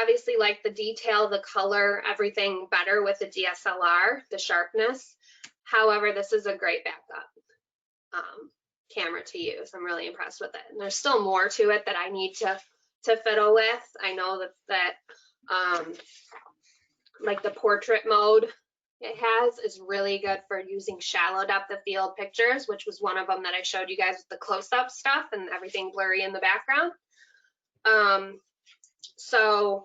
obviously like the detail, the color, everything better with the DSLR, the sharpness. However, this is a great backup camera to use. I'm really impressed with it. And there's still more to it that I need to fiddle with. I know that like the portrait mode it has is really good for using shallow depth of field pictures, which was one of them that I showed you guys with the close-up stuff and everything blurry in the background. So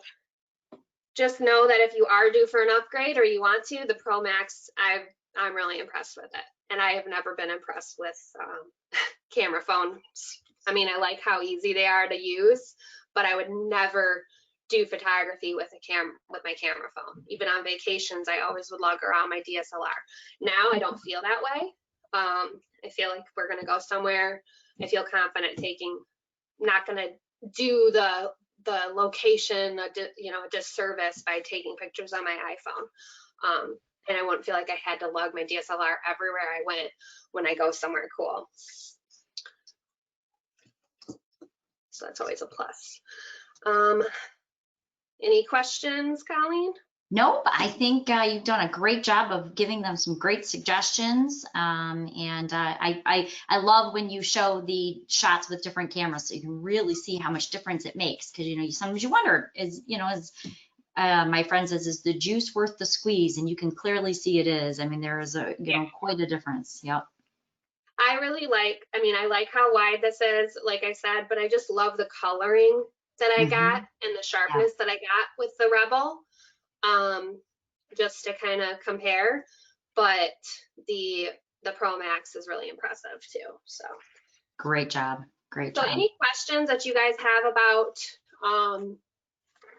just know that if you are due for an upgrade or you want to, the Pro Max, I'm really impressed with it. And I have never been impressed with camera phones. I mean, I like how easy they are to use, but I would never do photography with my camera phone. Even on vacations, I always would lug around my DSLR. Now I don't feel that way. I feel like we're gonna go somewhere. I feel confident not gonna do the location a disservice by taking pictures on my iPhone. And I wouldn't feel like I had to lug my DSLR everywhere I went when I go somewhere cool. So that's always a plus. Any questions, Colleen? Nope, I think you've done a great job of giving them some great suggestions. And I love when you show the shots with different cameras so you can really see how much difference it makes. Because, sometimes you wonder, my friend says, is the juice worth the squeeze? And you can clearly see it is. I mean, there is quite a difference. Yep. I really like, I mean, I like how wide this is, like I said, but I just love the coloring that I got and the sharpness that I got with the Rebel, just to kind of compare. But the Pro Max is really impressive too. So great job. Great job. So any questions that you guys have about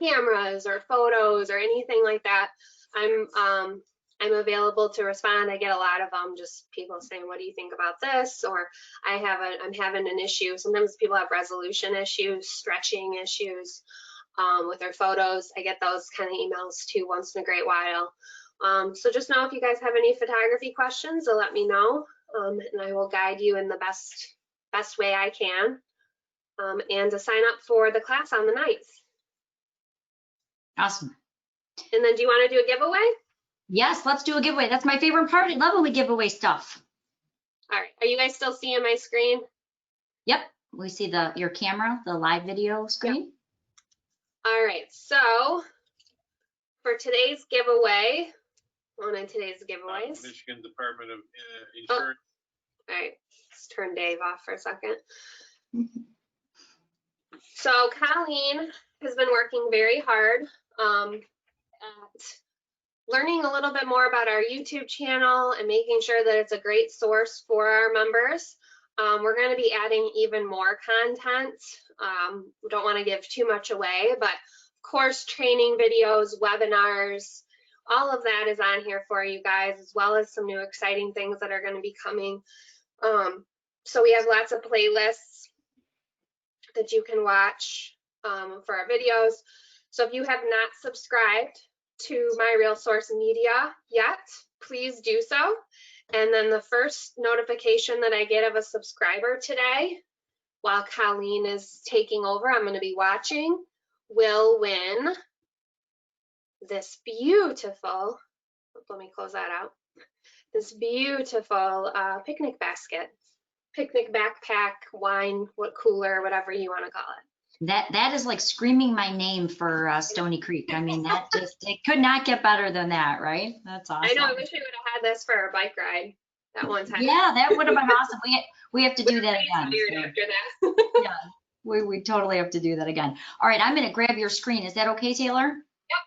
cameras or photos or anything like that, I'm available to respond. I get a lot of them, just people saying, what do you think about this? Or I'm having an issue. Sometimes people have resolution issues, stretching issues with their photos. I get those kind of emails too once in a great while. So just know if you guys have any photography questions, so let me know, and I will guide you in the best way I can, and to sign up for the class on the 9th. Awesome. And then do you want to do a giveaway? Yes, let's do a giveaway. That's my favorite part. I love when we give away stuff. All right. Are you guys still seeing my screen? Yep. We see your camera, the live video screen. Yep. All right. So for today's giveaway, one of today's giveaways. Michigan Department of Insurance. All right. Let's turn Dave off for a second. So Colleen has been working very hard at learning a little bit more about our YouTube channel and making sure that it's a great source for our members. We're going to be adding even more content. We don't want to give too much away, but of course, training videos, webinars, all of that is on here for you guys, as well as some new exciting things that are going to be coming. So we have lots of playlists that you can watch for our videos. So if you have not subscribed to MiRealSource Media yet, please do so. And then the first notification that I get of a subscriber today, while Colleen is taking over, I'm going to be watching, will win this beautiful, let me close that out, this beautiful picnic basket, picnic backpack, wine, cooler, whatever you want to call it. That is like screaming my name for Stony Creek. I mean, that just, it could not get better than that, right? That's awesome. I know, I wish we would have had this for our bike ride that one time. Yeah, that would have been awesome. We have to do that again. So, after that. Yeah, we totally have to do that again. All right, I'm going to grab your screen. Is that okay, Taylor? Yep.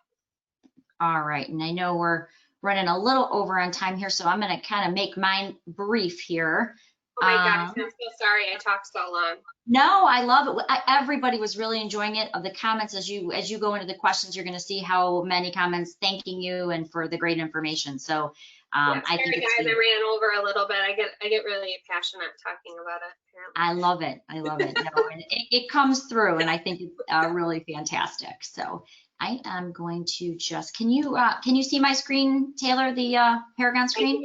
All right, and I know we're running a little over on time here, so I'm going to kind of make mine brief here. Oh my gosh, I'm so sorry I talked so long. No, I love it. Everybody was really enjoying it. Of the comments, as you go into the questions, you're going to see how many comments thanking you and for the great information. So I think it's guys, I ran over a little bit. I get really passionate talking about it. Apparently. I love it. I love it. No, and it comes through, and I think it's really fantastic. So I am going to just, can you see my screen, Taylor, the Paragon screen?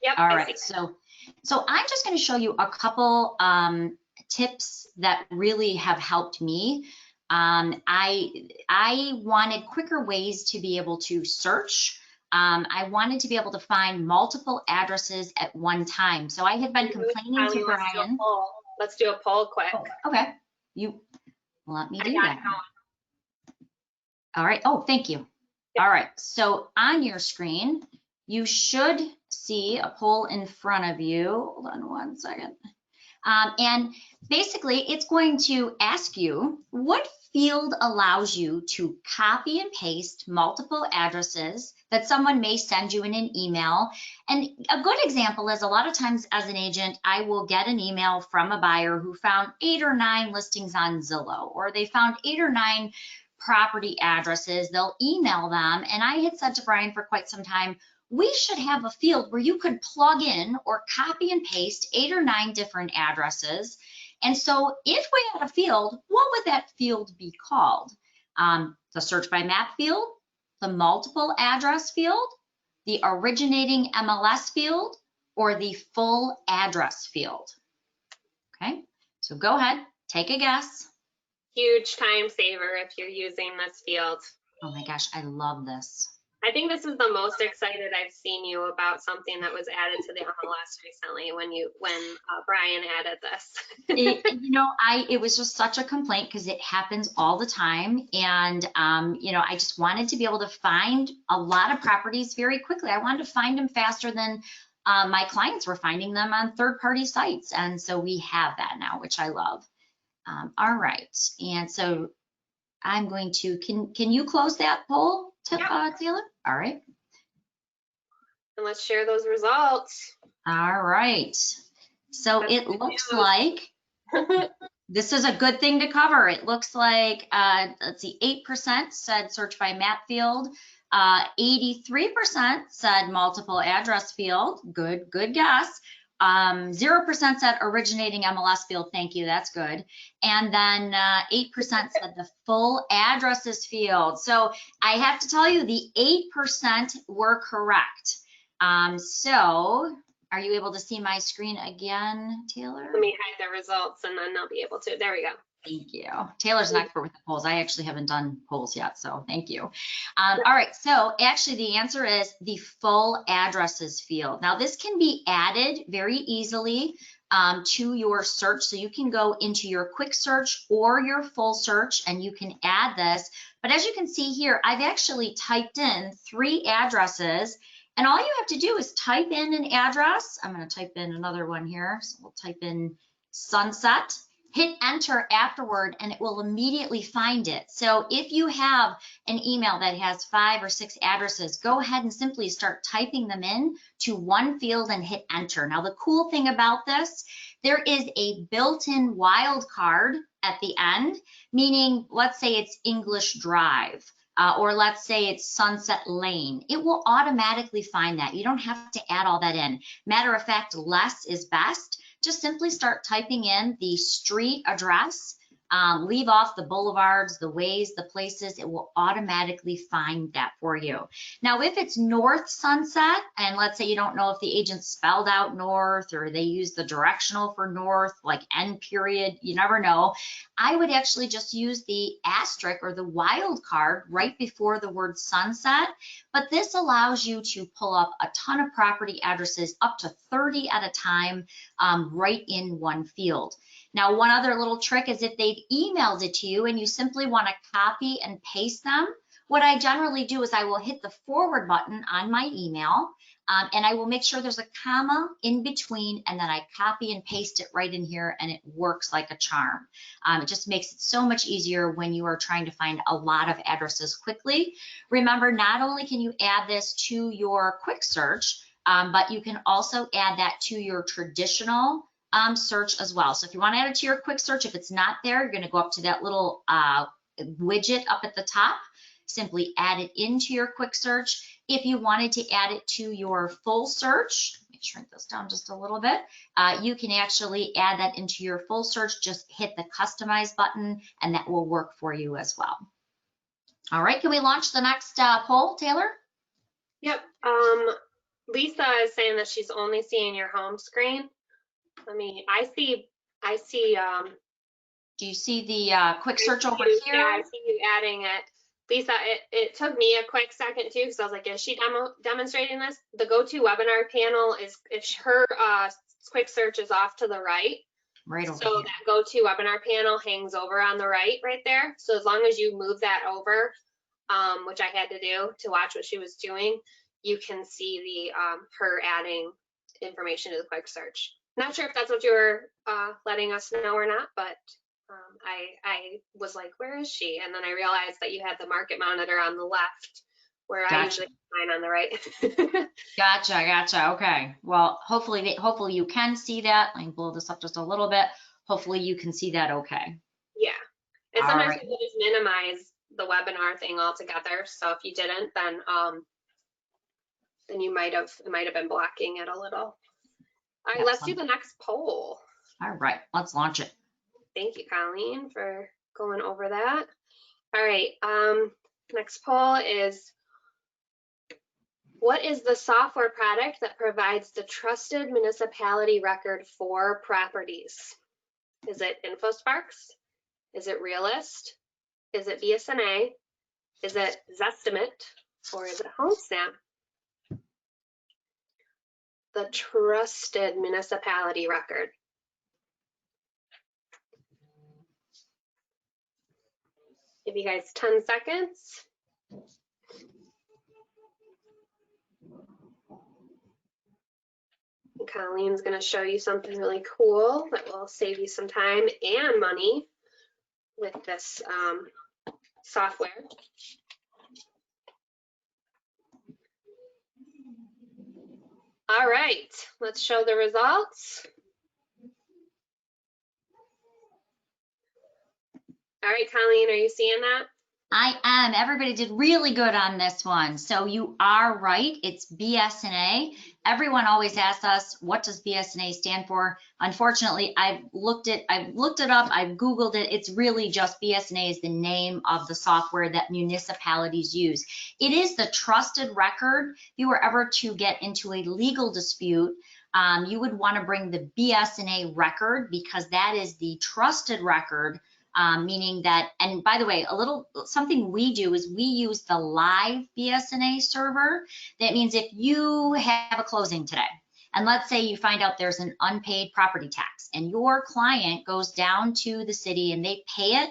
Yep. All right. So I'm just going to show you a couple tips that really have helped me. I wanted quicker ways to be able to search. I wanted to be able to find multiple addresses at one time. So I had been complaining to Brian. Let's do a poll quick. Oh, okay. You let me do that. All right. Oh, thank you. Yep. All right. So on your screen, you should see a poll in front of you. Hold on one second. And basically, it's going to ask you what field allows you to copy and paste multiple addresses that someone may send you in an email. And a good example is a lot of times as an agent, I will get an email from a buyer who found 8 or 9 listings on Zillow, or they found 8 or 9 property addresses. They'll email them. And I had said to Brian for quite some time, we should have a field where you could plug in or copy and paste 8 or 9 different addresses. And so if we had a field, what would that field be called? The search by map field, the multiple address field, the originating MLS field, or the full address field? Okay, so go ahead, take a guess. Huge time saver if you're using this field. Oh my gosh, I love this. I think this is the most excited I've seen you about something that was added to the MLS recently when Brian added this. It was just such a complaint because it happens all the time. And, I just wanted to be able to find a lot of properties very quickly. I wanted to find them faster than my clients were finding them on third-party sites. And so we have that now, which I love. All right, and so I'm going to, can you close that poll, Taylor? All right. And let's share those results. All right. So it looks like this is a good thing to cover. It looks like, let's see, 8% said search by map field. 83% said multiple address field. Good guess. 0% said originating MLS field. Thank you. That's good. And then 8% said the full addresses field. So I have to tell you, the 8% were correct. So are you able to see my screen again, Taylor? Let me hide the results and then I'll be able to. There we go. Thank you. Taylor's an expert with the polls. I actually haven't done polls yet, so thank you. All right, so actually the answer is the full addresses field. Now this can be added very easily to your search. So you can go into your quick search or your full search and you can add this. But as you can see here, I've actually typed in 3 addresses. And all you have to do is type in an address. I'm going to type in another one here. So we'll type in Sunset, hit enter afterward, and it will immediately find it. So if you have an email that has 5 or 6 addresses, go ahead and simply start typing them in to one field and hit enter. Now, the cool thing about this, there is a built-in wildcard at the end, meaning let's say it's English Drive. Or let's say it's Sunset Lane. It will automatically find that. You don't have to add all that in. Matter of fact, less is best. Just simply start typing in the street address, leave off the boulevards, the ways, the places. It will automatically find that for you. Now, if it's North Sunset, and let's say you don't know if the agent spelled out north or they use the directional for north, like N period, you never know. I would actually just use the asterisk or the wild card right before the word sunset. But this allows you to pull up a ton of property addresses, up to 30 at a time, right in one field. Now, one other little trick is if they've emailed it to you and you simply want to copy and paste them, what I generally do is I will hit the forward button on my email and I will make sure there's a comma in between, and then I copy and paste it right in here, and it works like a charm. It just makes it so much easier when you are trying to find a lot of addresses quickly. Remember, not only can you add this to your quick search, but you can also add that to your traditional search as well. So if you want to add it to your quick search, if it's not there, you're going to go up to that little widget up at the top, simply add it into your quick search. If you wanted to add it to your full search, let me shrink this down just a little bit, you can actually add that into your full search. Just hit the customize button and that will work for you as well. All right, can we launch the next poll, Taylor? Yep. Lisa is saying that she's only seeing your home screen. I see. Do you see the quick search over here? Yeah, I see you adding it. Lisa, it took me a quick second too, because I was like, is she demonstrating this? The GoToWebinar panel is, if her quick search is off to the right. Right over so here. That GoToWebinar panel hangs over on the right there. So as long as you move that over, which I had to do to watch what she was doing, you can see the her adding information to the quick search. Not sure if that's what you were letting us know or not, but I was like, where is she? And then I realized that you had the market monitor on the left, where I usually have mine on the right. Gotcha. Okay. Well, hopefully you can see that. I can blow this up just a little bit. Hopefully you can see that okay. Yeah. And sometimes right. people just minimize the webinar thing altogether. So if you didn't, then it might have been blocking it a little. All right, let's do the next poll. All right, let's launch it. Thank you, Colleen, for going over that. All right, next poll is, what is the software product that provides the trusted municipality record for properties? Is it InfoSparks? Is it Realist? Is it BSNA? Is it Zestimate? Or is it HomeSnap? The trusted municipality record. Give you guys 10 seconds. All Colleen's going to show you something really cool that will save you some time and money with this software. All right, let's show the results. All right, Colleen, are you seeing that? I am. Everybody did really good on this one. So you are right. It's BS&A. Everyone always asks us, what does BS&A stand for? Unfortunately, I've looked it up, I've Googled it. It's really just BS&A is the name of the software that municipalities use. It is the trusted record. If you were ever to get into a legal dispute, you would want to bring the BS&A record because that is the trusted record. Meaning that, and by the way, something we do is we use the live BS&A server. That means if you have a closing today, and let's say you find out there's an unpaid property tax and your client goes down to the city and they pay it,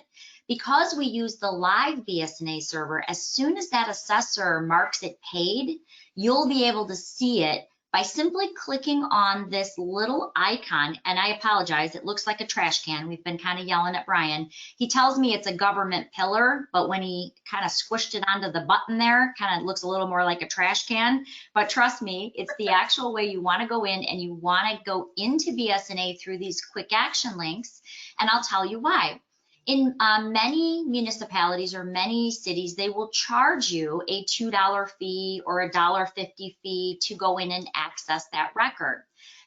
because we use the live BS&A server, as soon as that assessor marks it paid, you'll be able to see it by simply clicking on this little icon. And I apologize, it looks like a trash can. We've been kind of yelling at Brian. He tells me it's a government pillar, but when he kind of squished it onto the button there, kind of looks a little more like a trash can. But trust me, it's the actual way you want to go in, and you want to go into BS&A through these quick action links. And I'll tell you why. In many municipalities or many cities, they will charge you a $2 fee or a $1.50 fee to go in and access that record.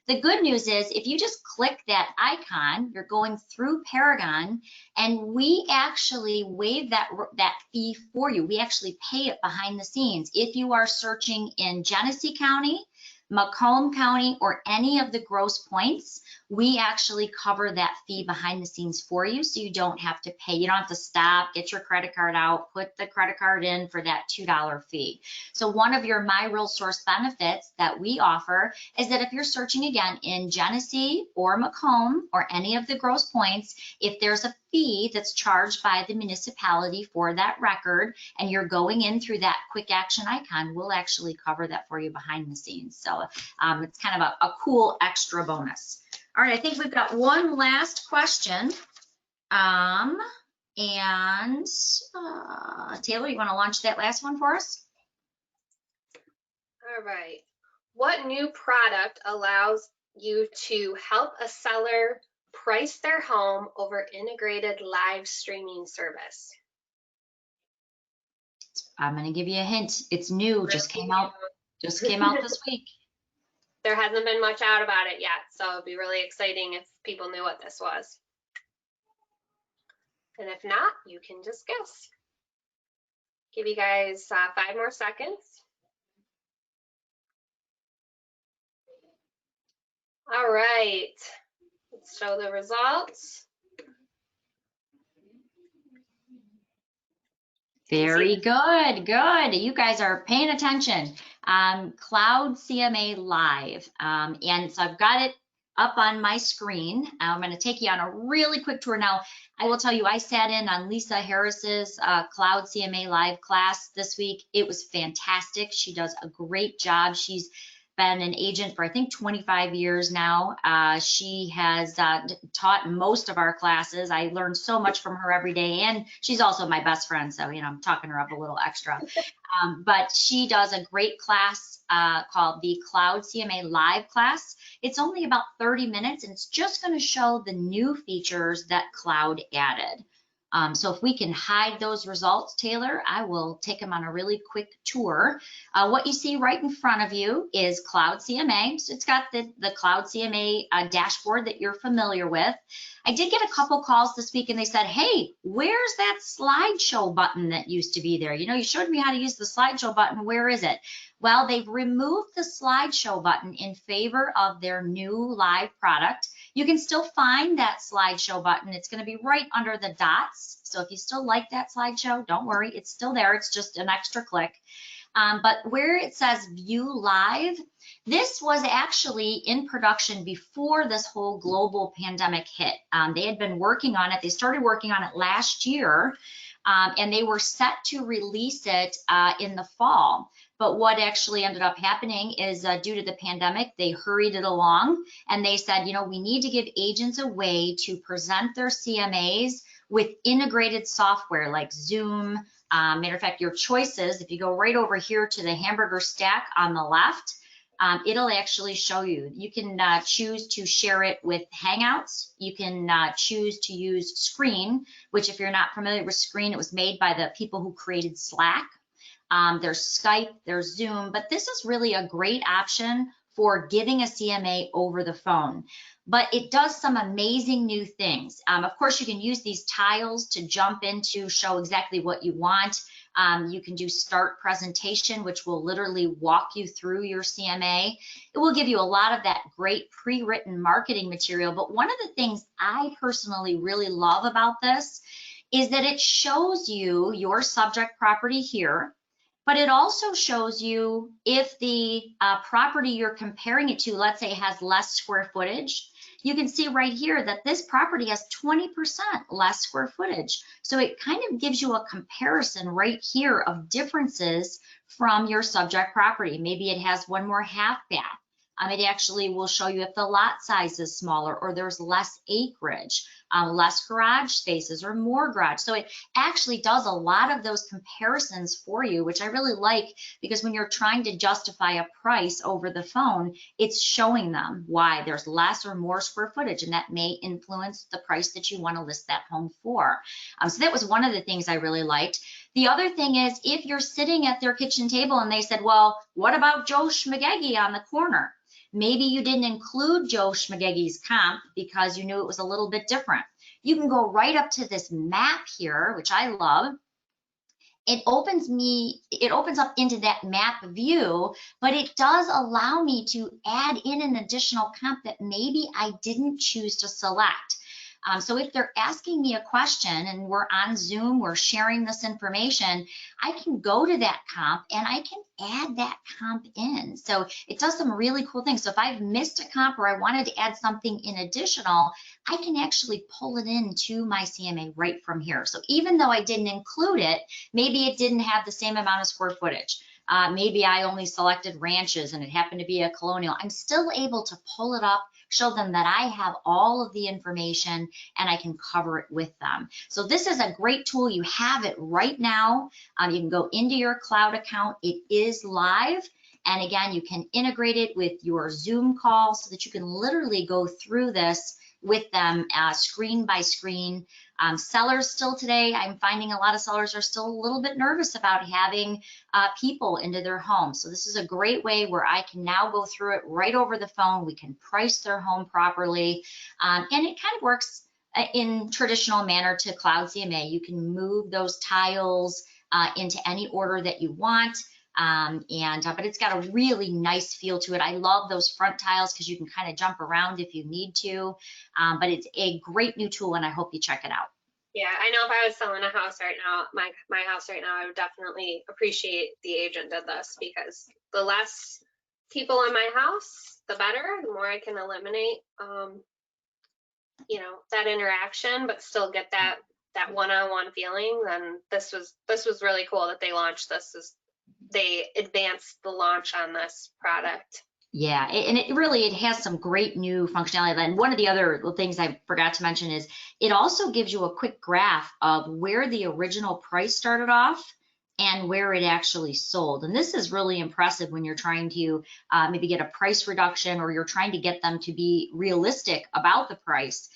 The good news is if you just click that icon, you're going through Paragon, and we actually waive that fee for you. We actually pay it behind the scenes. If you are searching in Genesee County, Macomb County, or any of the Grosse Points, we actually cover that fee behind the scenes for you, so you don't have to pay. You don't have to stop, get your credit card out, put the credit card in for that $2 fee. So one of your MiRealSource benefits that we offer is that if you're searching again in Genesee or Macomb or any of the Grosse Points, if there's a fee that's charged by the municipality for that record and you're going in through that quick action icon, we'll actually cover that for you behind the scenes. So it's kind of a cool extra bonus. All right, I think we've got one last question. Taylor, you want to launch that last one for us? All right. What new product allows you to help a seller price their home over integrated live streaming service? I'm going to give you a hint. It's new, just came out this week. There hasn't been much out about it yet, so it'd be really exciting if people knew what this was. And if not, you can just guess. Give you guys 5 more seconds. All right, let's show the results. Very good, good. You guys are paying attention. Cloud CMA Live. And so I've got it up on my screen. I'm going to take you on a really quick tour. Now, I will tell you, I sat in on Lisa Harris's Cloud CMA Live class this week. It was fantastic. She does a great job. She's been an agent for I think 25 years now. She has taught most of our classes. I learned so much from her every day, and she's also my best friend, so I'm talking her up a little extra. But she does a great class called the Cloud CMA Live class. It's only about 30 minutes, and it's just going to show the new features that Cloud added. So if we can hide those results, Taylor, I will take them on a really quick tour. What you see right in front of you is Cloud CMA. So it's got the Cloud CMA dashboard that you're familiar with. I did get a couple calls this week and they said, hey, where's that slideshow button that used to be there? You showed me how to use the slideshow button. Where is it? Well, they've removed the slideshow button in favor of their new live product. You can still find that slideshow button. It's going to be right under the dots. So if you still like that slideshow, don't worry, it's still there. It's just an extra click. But where it says view live, this was actually in production before this whole global pandemic hit. They had been working on it. They started working on it last year, and they were set to release it in the fall. But what actually ended up happening is due to the pandemic, they hurried it along and they said, you know, we need to give agents a way to present their CMAs with integrated software like Zoom. Matter of fact, your choices, if you go right over here to the hamburger stack on the left, it'll actually show you. You can choose to share it with Hangouts. You can choose to use Screen, which if you're not familiar with Screen, it was made by the people who created Slack. There's Skype, there's Zoom, but this is really a great option for giving a CMA over the phone. But it does some amazing new things. Of course, you can use these tiles to jump into, show exactly what you want. You can do start presentation, which will literally walk you through your CMA. It will give you a lot of that great pre-written marketing material. But one of the things I personally really love about this is that it shows you your subject property here, but it also shows you if the property you're comparing it to, let's say, has less square footage. You can see right here that this property has 20% less square footage. So it kind of gives you a comparison right here of differences from your subject property. Maybe it has one more half bath. It actually will show you if the lot size is smaller or there's less acreage, less garage spaces or more garage. So it actually does a lot of those comparisons for you, which I really like, because when you're trying to justify a price over the phone, it's showing them why there's less or more square footage, and that may influence the price that you want to list that home for. So that was one of the things I really liked. The other thing is, if you're sitting at their kitchen table and they said, well, what about Joe Schmagegi on the corner? Maybe you didn't include Joe Schmagegi's comp because you knew it was a little bit different. You can go right up to this map here, which I love. It opens up into that map view, but it does allow me to add in an additional comp that maybe I didn't choose to select. So if they're asking me a question and we're on Zoom, we're sharing this information, I can go to that comp and I can add that comp in. So it does some really cool things. So if I've missed a comp or I wanted to add something in additional, I can actually pull it into my CMA right from here. So even though I didn't include it, maybe it didn't have the same amount of square footage. Maybe I only selected ranches and it happened to be a colonial. I'm still able to pull it up, show them that I have all of the information and I can cover it with them. So this is a great tool. You have it right now. You can go into your cloud account. It is live. And again, you can integrate it with your Zoom call so that you can literally go through this with them screen by screen. Sellers still today, I'm finding a lot of sellers are still a little bit nervous about having people into their home. So this is a great way where I can now go through it right over the phone. We can price their home properly. And it kind of works in traditional manner to Cloud CMA. You can move those tiles into any order that you want. But it's got a really nice feel to it. I love those front tiles because you can kind of jump around if you need to, but it's a great new tool and I hope you check it out. Yeah, I know if I was selling a house right now, my house right now, I would definitely appreciate the agent did this, because the less people in my house, the better, the more I can eliminate, that interaction, but still get that one-on-one feeling. Then this was really cool that they launched this. They advanced the launch on this product. Yeah, and it has some great new functionality. And one of the other things I forgot to mention is it also gives you a quick graph of where the original price started off and where it actually sold. And this is really impressive when you're trying to maybe get a price reduction or you're trying to get them to be realistic about the price.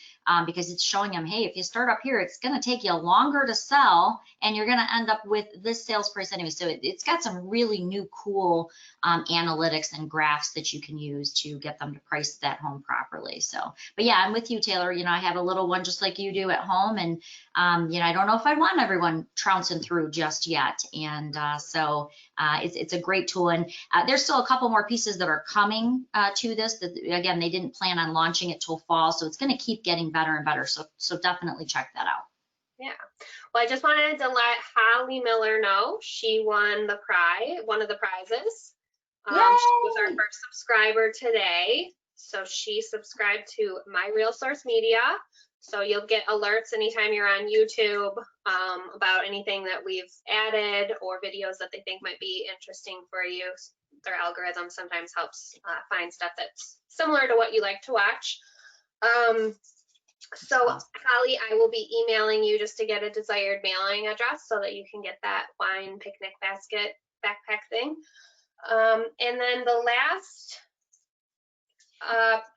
Because it's showing them, hey, if you start up here, it's going to take you longer to sell and you're going to end up with this sales price anyway. So it's got some really new, cool analytics and graphs that you can use to get them to price that home properly. So, but yeah, I'm with you, Taylor. I have a little one just like you do at home. And, I don't know if I want everyone trouncing through just yet. And so it's a great tool. And there's still a couple more pieces that are coming to this that, again, they didn't plan on launching it till fall. So it's going to keep getting better and better. So definitely check that out. Yeah. Well, I just wanted to let Holly Miller know she won one of the prizes. She was our first subscriber today. So she subscribed to MiRealSource Media. So you'll get alerts anytime you're on YouTube about anything that we've added or videos that they think might be interesting for you. Their algorithm sometimes helps find stuff that's similar to what you like to watch. So Holly, I will be emailing you just to get a desired mailing address so that you can get that wine picnic basket backpack thing. And then the last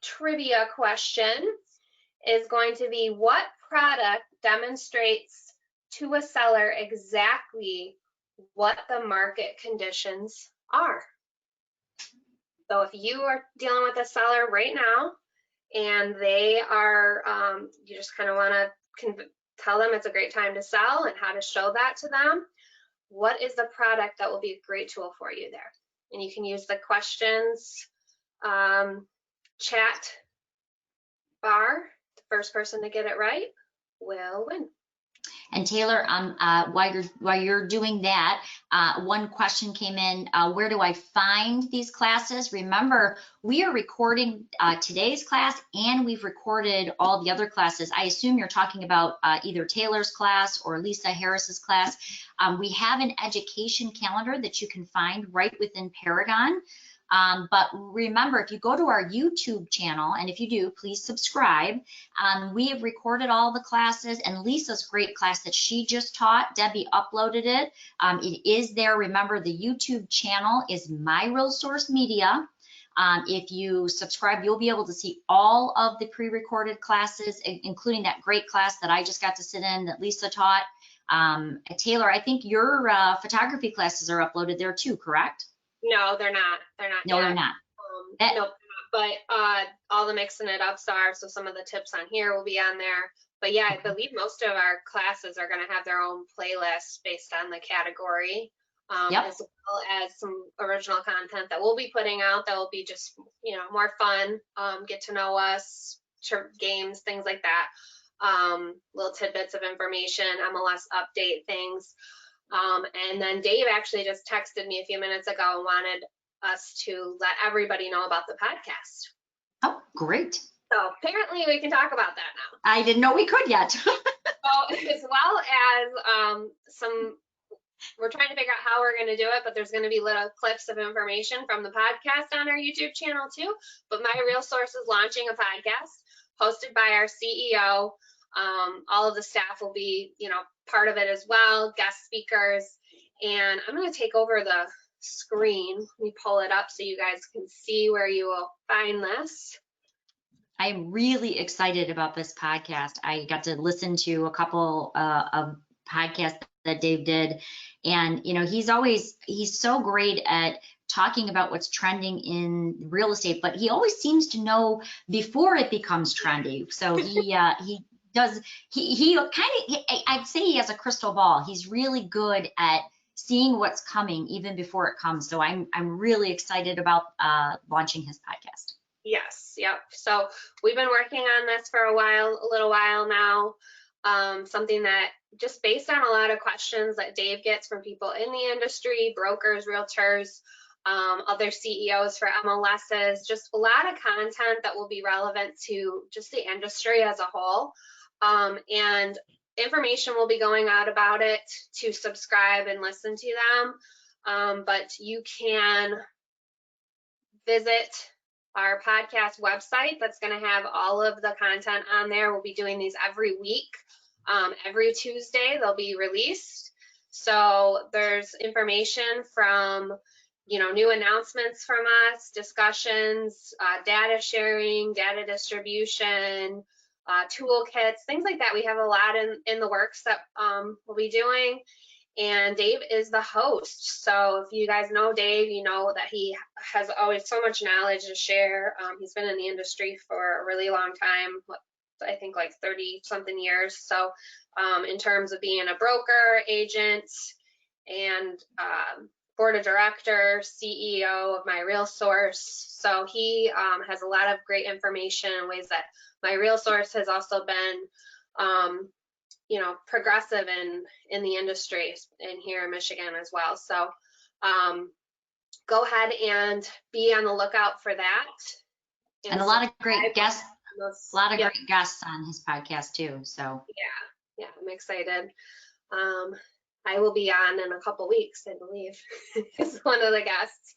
trivia question is going to be, what product demonstrates to a seller exactly what the market conditions are? So if you are dealing with a seller right now and they are, you just kind of want to tell them it's a great time to sell and how to show that to them, what is the product that will be a great tool for you there? And you can use the questions chat bar. The first person to get it right will win. And Taylor, while you're doing that, one question came in, where do I find these classes? Remember, we are recording today's class, and we've recorded all the other classes. I assume you're talking about either Taylor's class or Lisa Harris's class. We have an education calendar that you can find right within Paragon. But remember, if you go to our YouTube channel, and if you do, please subscribe. We have recorded all the classes, and Lisa's great class that she just taught, Debbie uploaded it. It is there. Remember, the YouTube channel is MiRealSource Media. If you subscribe, you'll be able to see all of the pre-recorded classes, including that great class that I just got to sit in that Lisa taught. Taylor, I think your photography classes are uploaded there too, correct? No, they're not. They're not. No, yet. they're not. Nope. But all the Mixin It Ups are, so some of the tips on here will be on there. But yeah, I believe most of our classes are going to have their own playlists based on the category, as well as some original content that we'll be putting out that will be just, you know, more fun, get to know us, games, things like that, little tidbits of information, MLS update things. And then Dave actually just texted me a few minutes ago and wanted us to let everybody know about the podcast. Oh, great. So apparently we can talk about that now. I didn't know we could yet. So as well as we're trying to figure out how we're going to do it, but there's going to be little clips of information from the podcast on our YouTube channel too. But MiRealSource is launching a podcast hosted by our CEO. All of the staff will be, you know, part of it as well, guest speakers. And I'm going to take over the screen. Let me pull it up so you guys can see where you will find this. I'm really excited about this podcast. I got to listen to a couple of podcasts that Dave did. And, you know, he's so great at talking about what's trending in real estate, but he always seems to know before it becomes trendy. So he kind of, I'd say he has a crystal ball. He's really good at seeing what's coming even before it comes. So I'm really excited about launching his podcast. Yes, yep. So we've been working on this for a little while now. Something that just based on a lot of questions that Dave gets from people in the industry, brokers, realtors, other CEOs for MLSs, just a lot of content that will be relevant to just the industry as a whole. And information will be going out about it to subscribe and listen to them. But you can visit our podcast website that's going to have all of the content on there. We'll be doing these every week. Every Tuesday they'll be released. So there's information from, you know, new announcements from us, discussions, data sharing, data distribution, toolkits, things like that. We have a lot in the works that we'll be doing. And Dave is the host. So if you guys know Dave, you know that he has always so much knowledge to share. He's been in the industry for a really long time, I think like 30 something years. So in terms of being a broker, agent, and board of director, CEO of MiRealSource. So he has a lot of great information in ways that MiRealSource has also been you know, progressive in the industry in here in Michigan as well. So go ahead and be on the lookout for that. And a lot of great guests. those- A lot of yeah, great guests on his podcast too. So yeah, I'm excited. I will be on in a couple weeks, I believe, as one of the guests,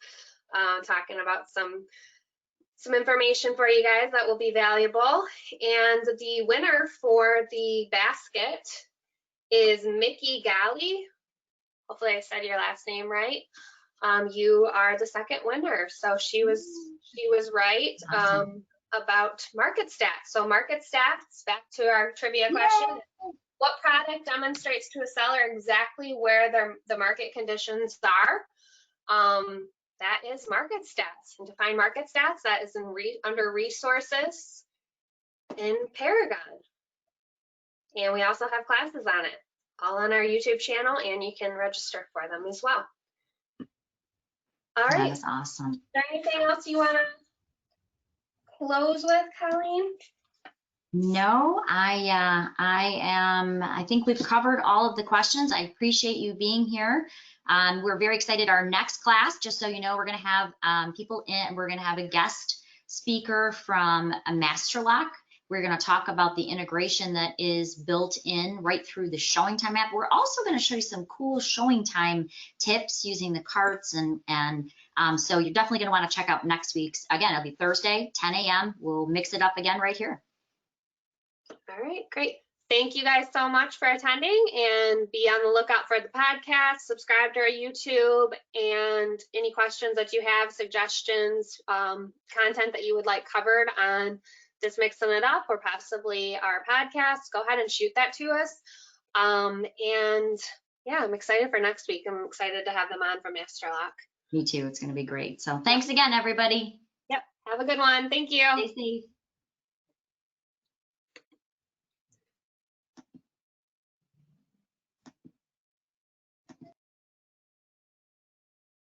talking about some information for you guys that will be valuable. And the winner for the basket is Mickey Galley. Hopefully I said your last name right. You are the second winner. So she was right. Awesome. About market stats. So market stats, back to our trivia question. What product demonstrates to a seller exactly where the market conditions are? That is market stats. And to find market stats, that is under resources in Paragon. And we also have classes on it, all on our YouTube channel, and you can register for them as well. All right. That is awesome. Is there anything else you want to close with, Colleen? No, I think we've covered all of the questions. I appreciate you being here. We're very excited. Our next class, just so you know, we're going to have people in. We're going to have a guest speaker from a MasterLock. We're going to talk about the integration that is built in right through the Showing Time app. We're also going to show you some cool Showing Time tips using the carts, and so you're definitely going to want to check out next week's. Again, it'll be Thursday, 10 a.m. We'll mix it up again right here. All right, great. Thank you guys so much for attending, and be on the lookout for the podcast, subscribe to our YouTube, and any questions that you have, suggestions, content that you would like covered on Just Mixing It Up or possibly our podcast, go ahead and shoot that to us. And yeah, I'm excited for next week. I'm excited to have them on from MasterLock. Me too. It's going to be great. So thanks again, everybody. Yep. Have a good one. Thank you. Stay safe.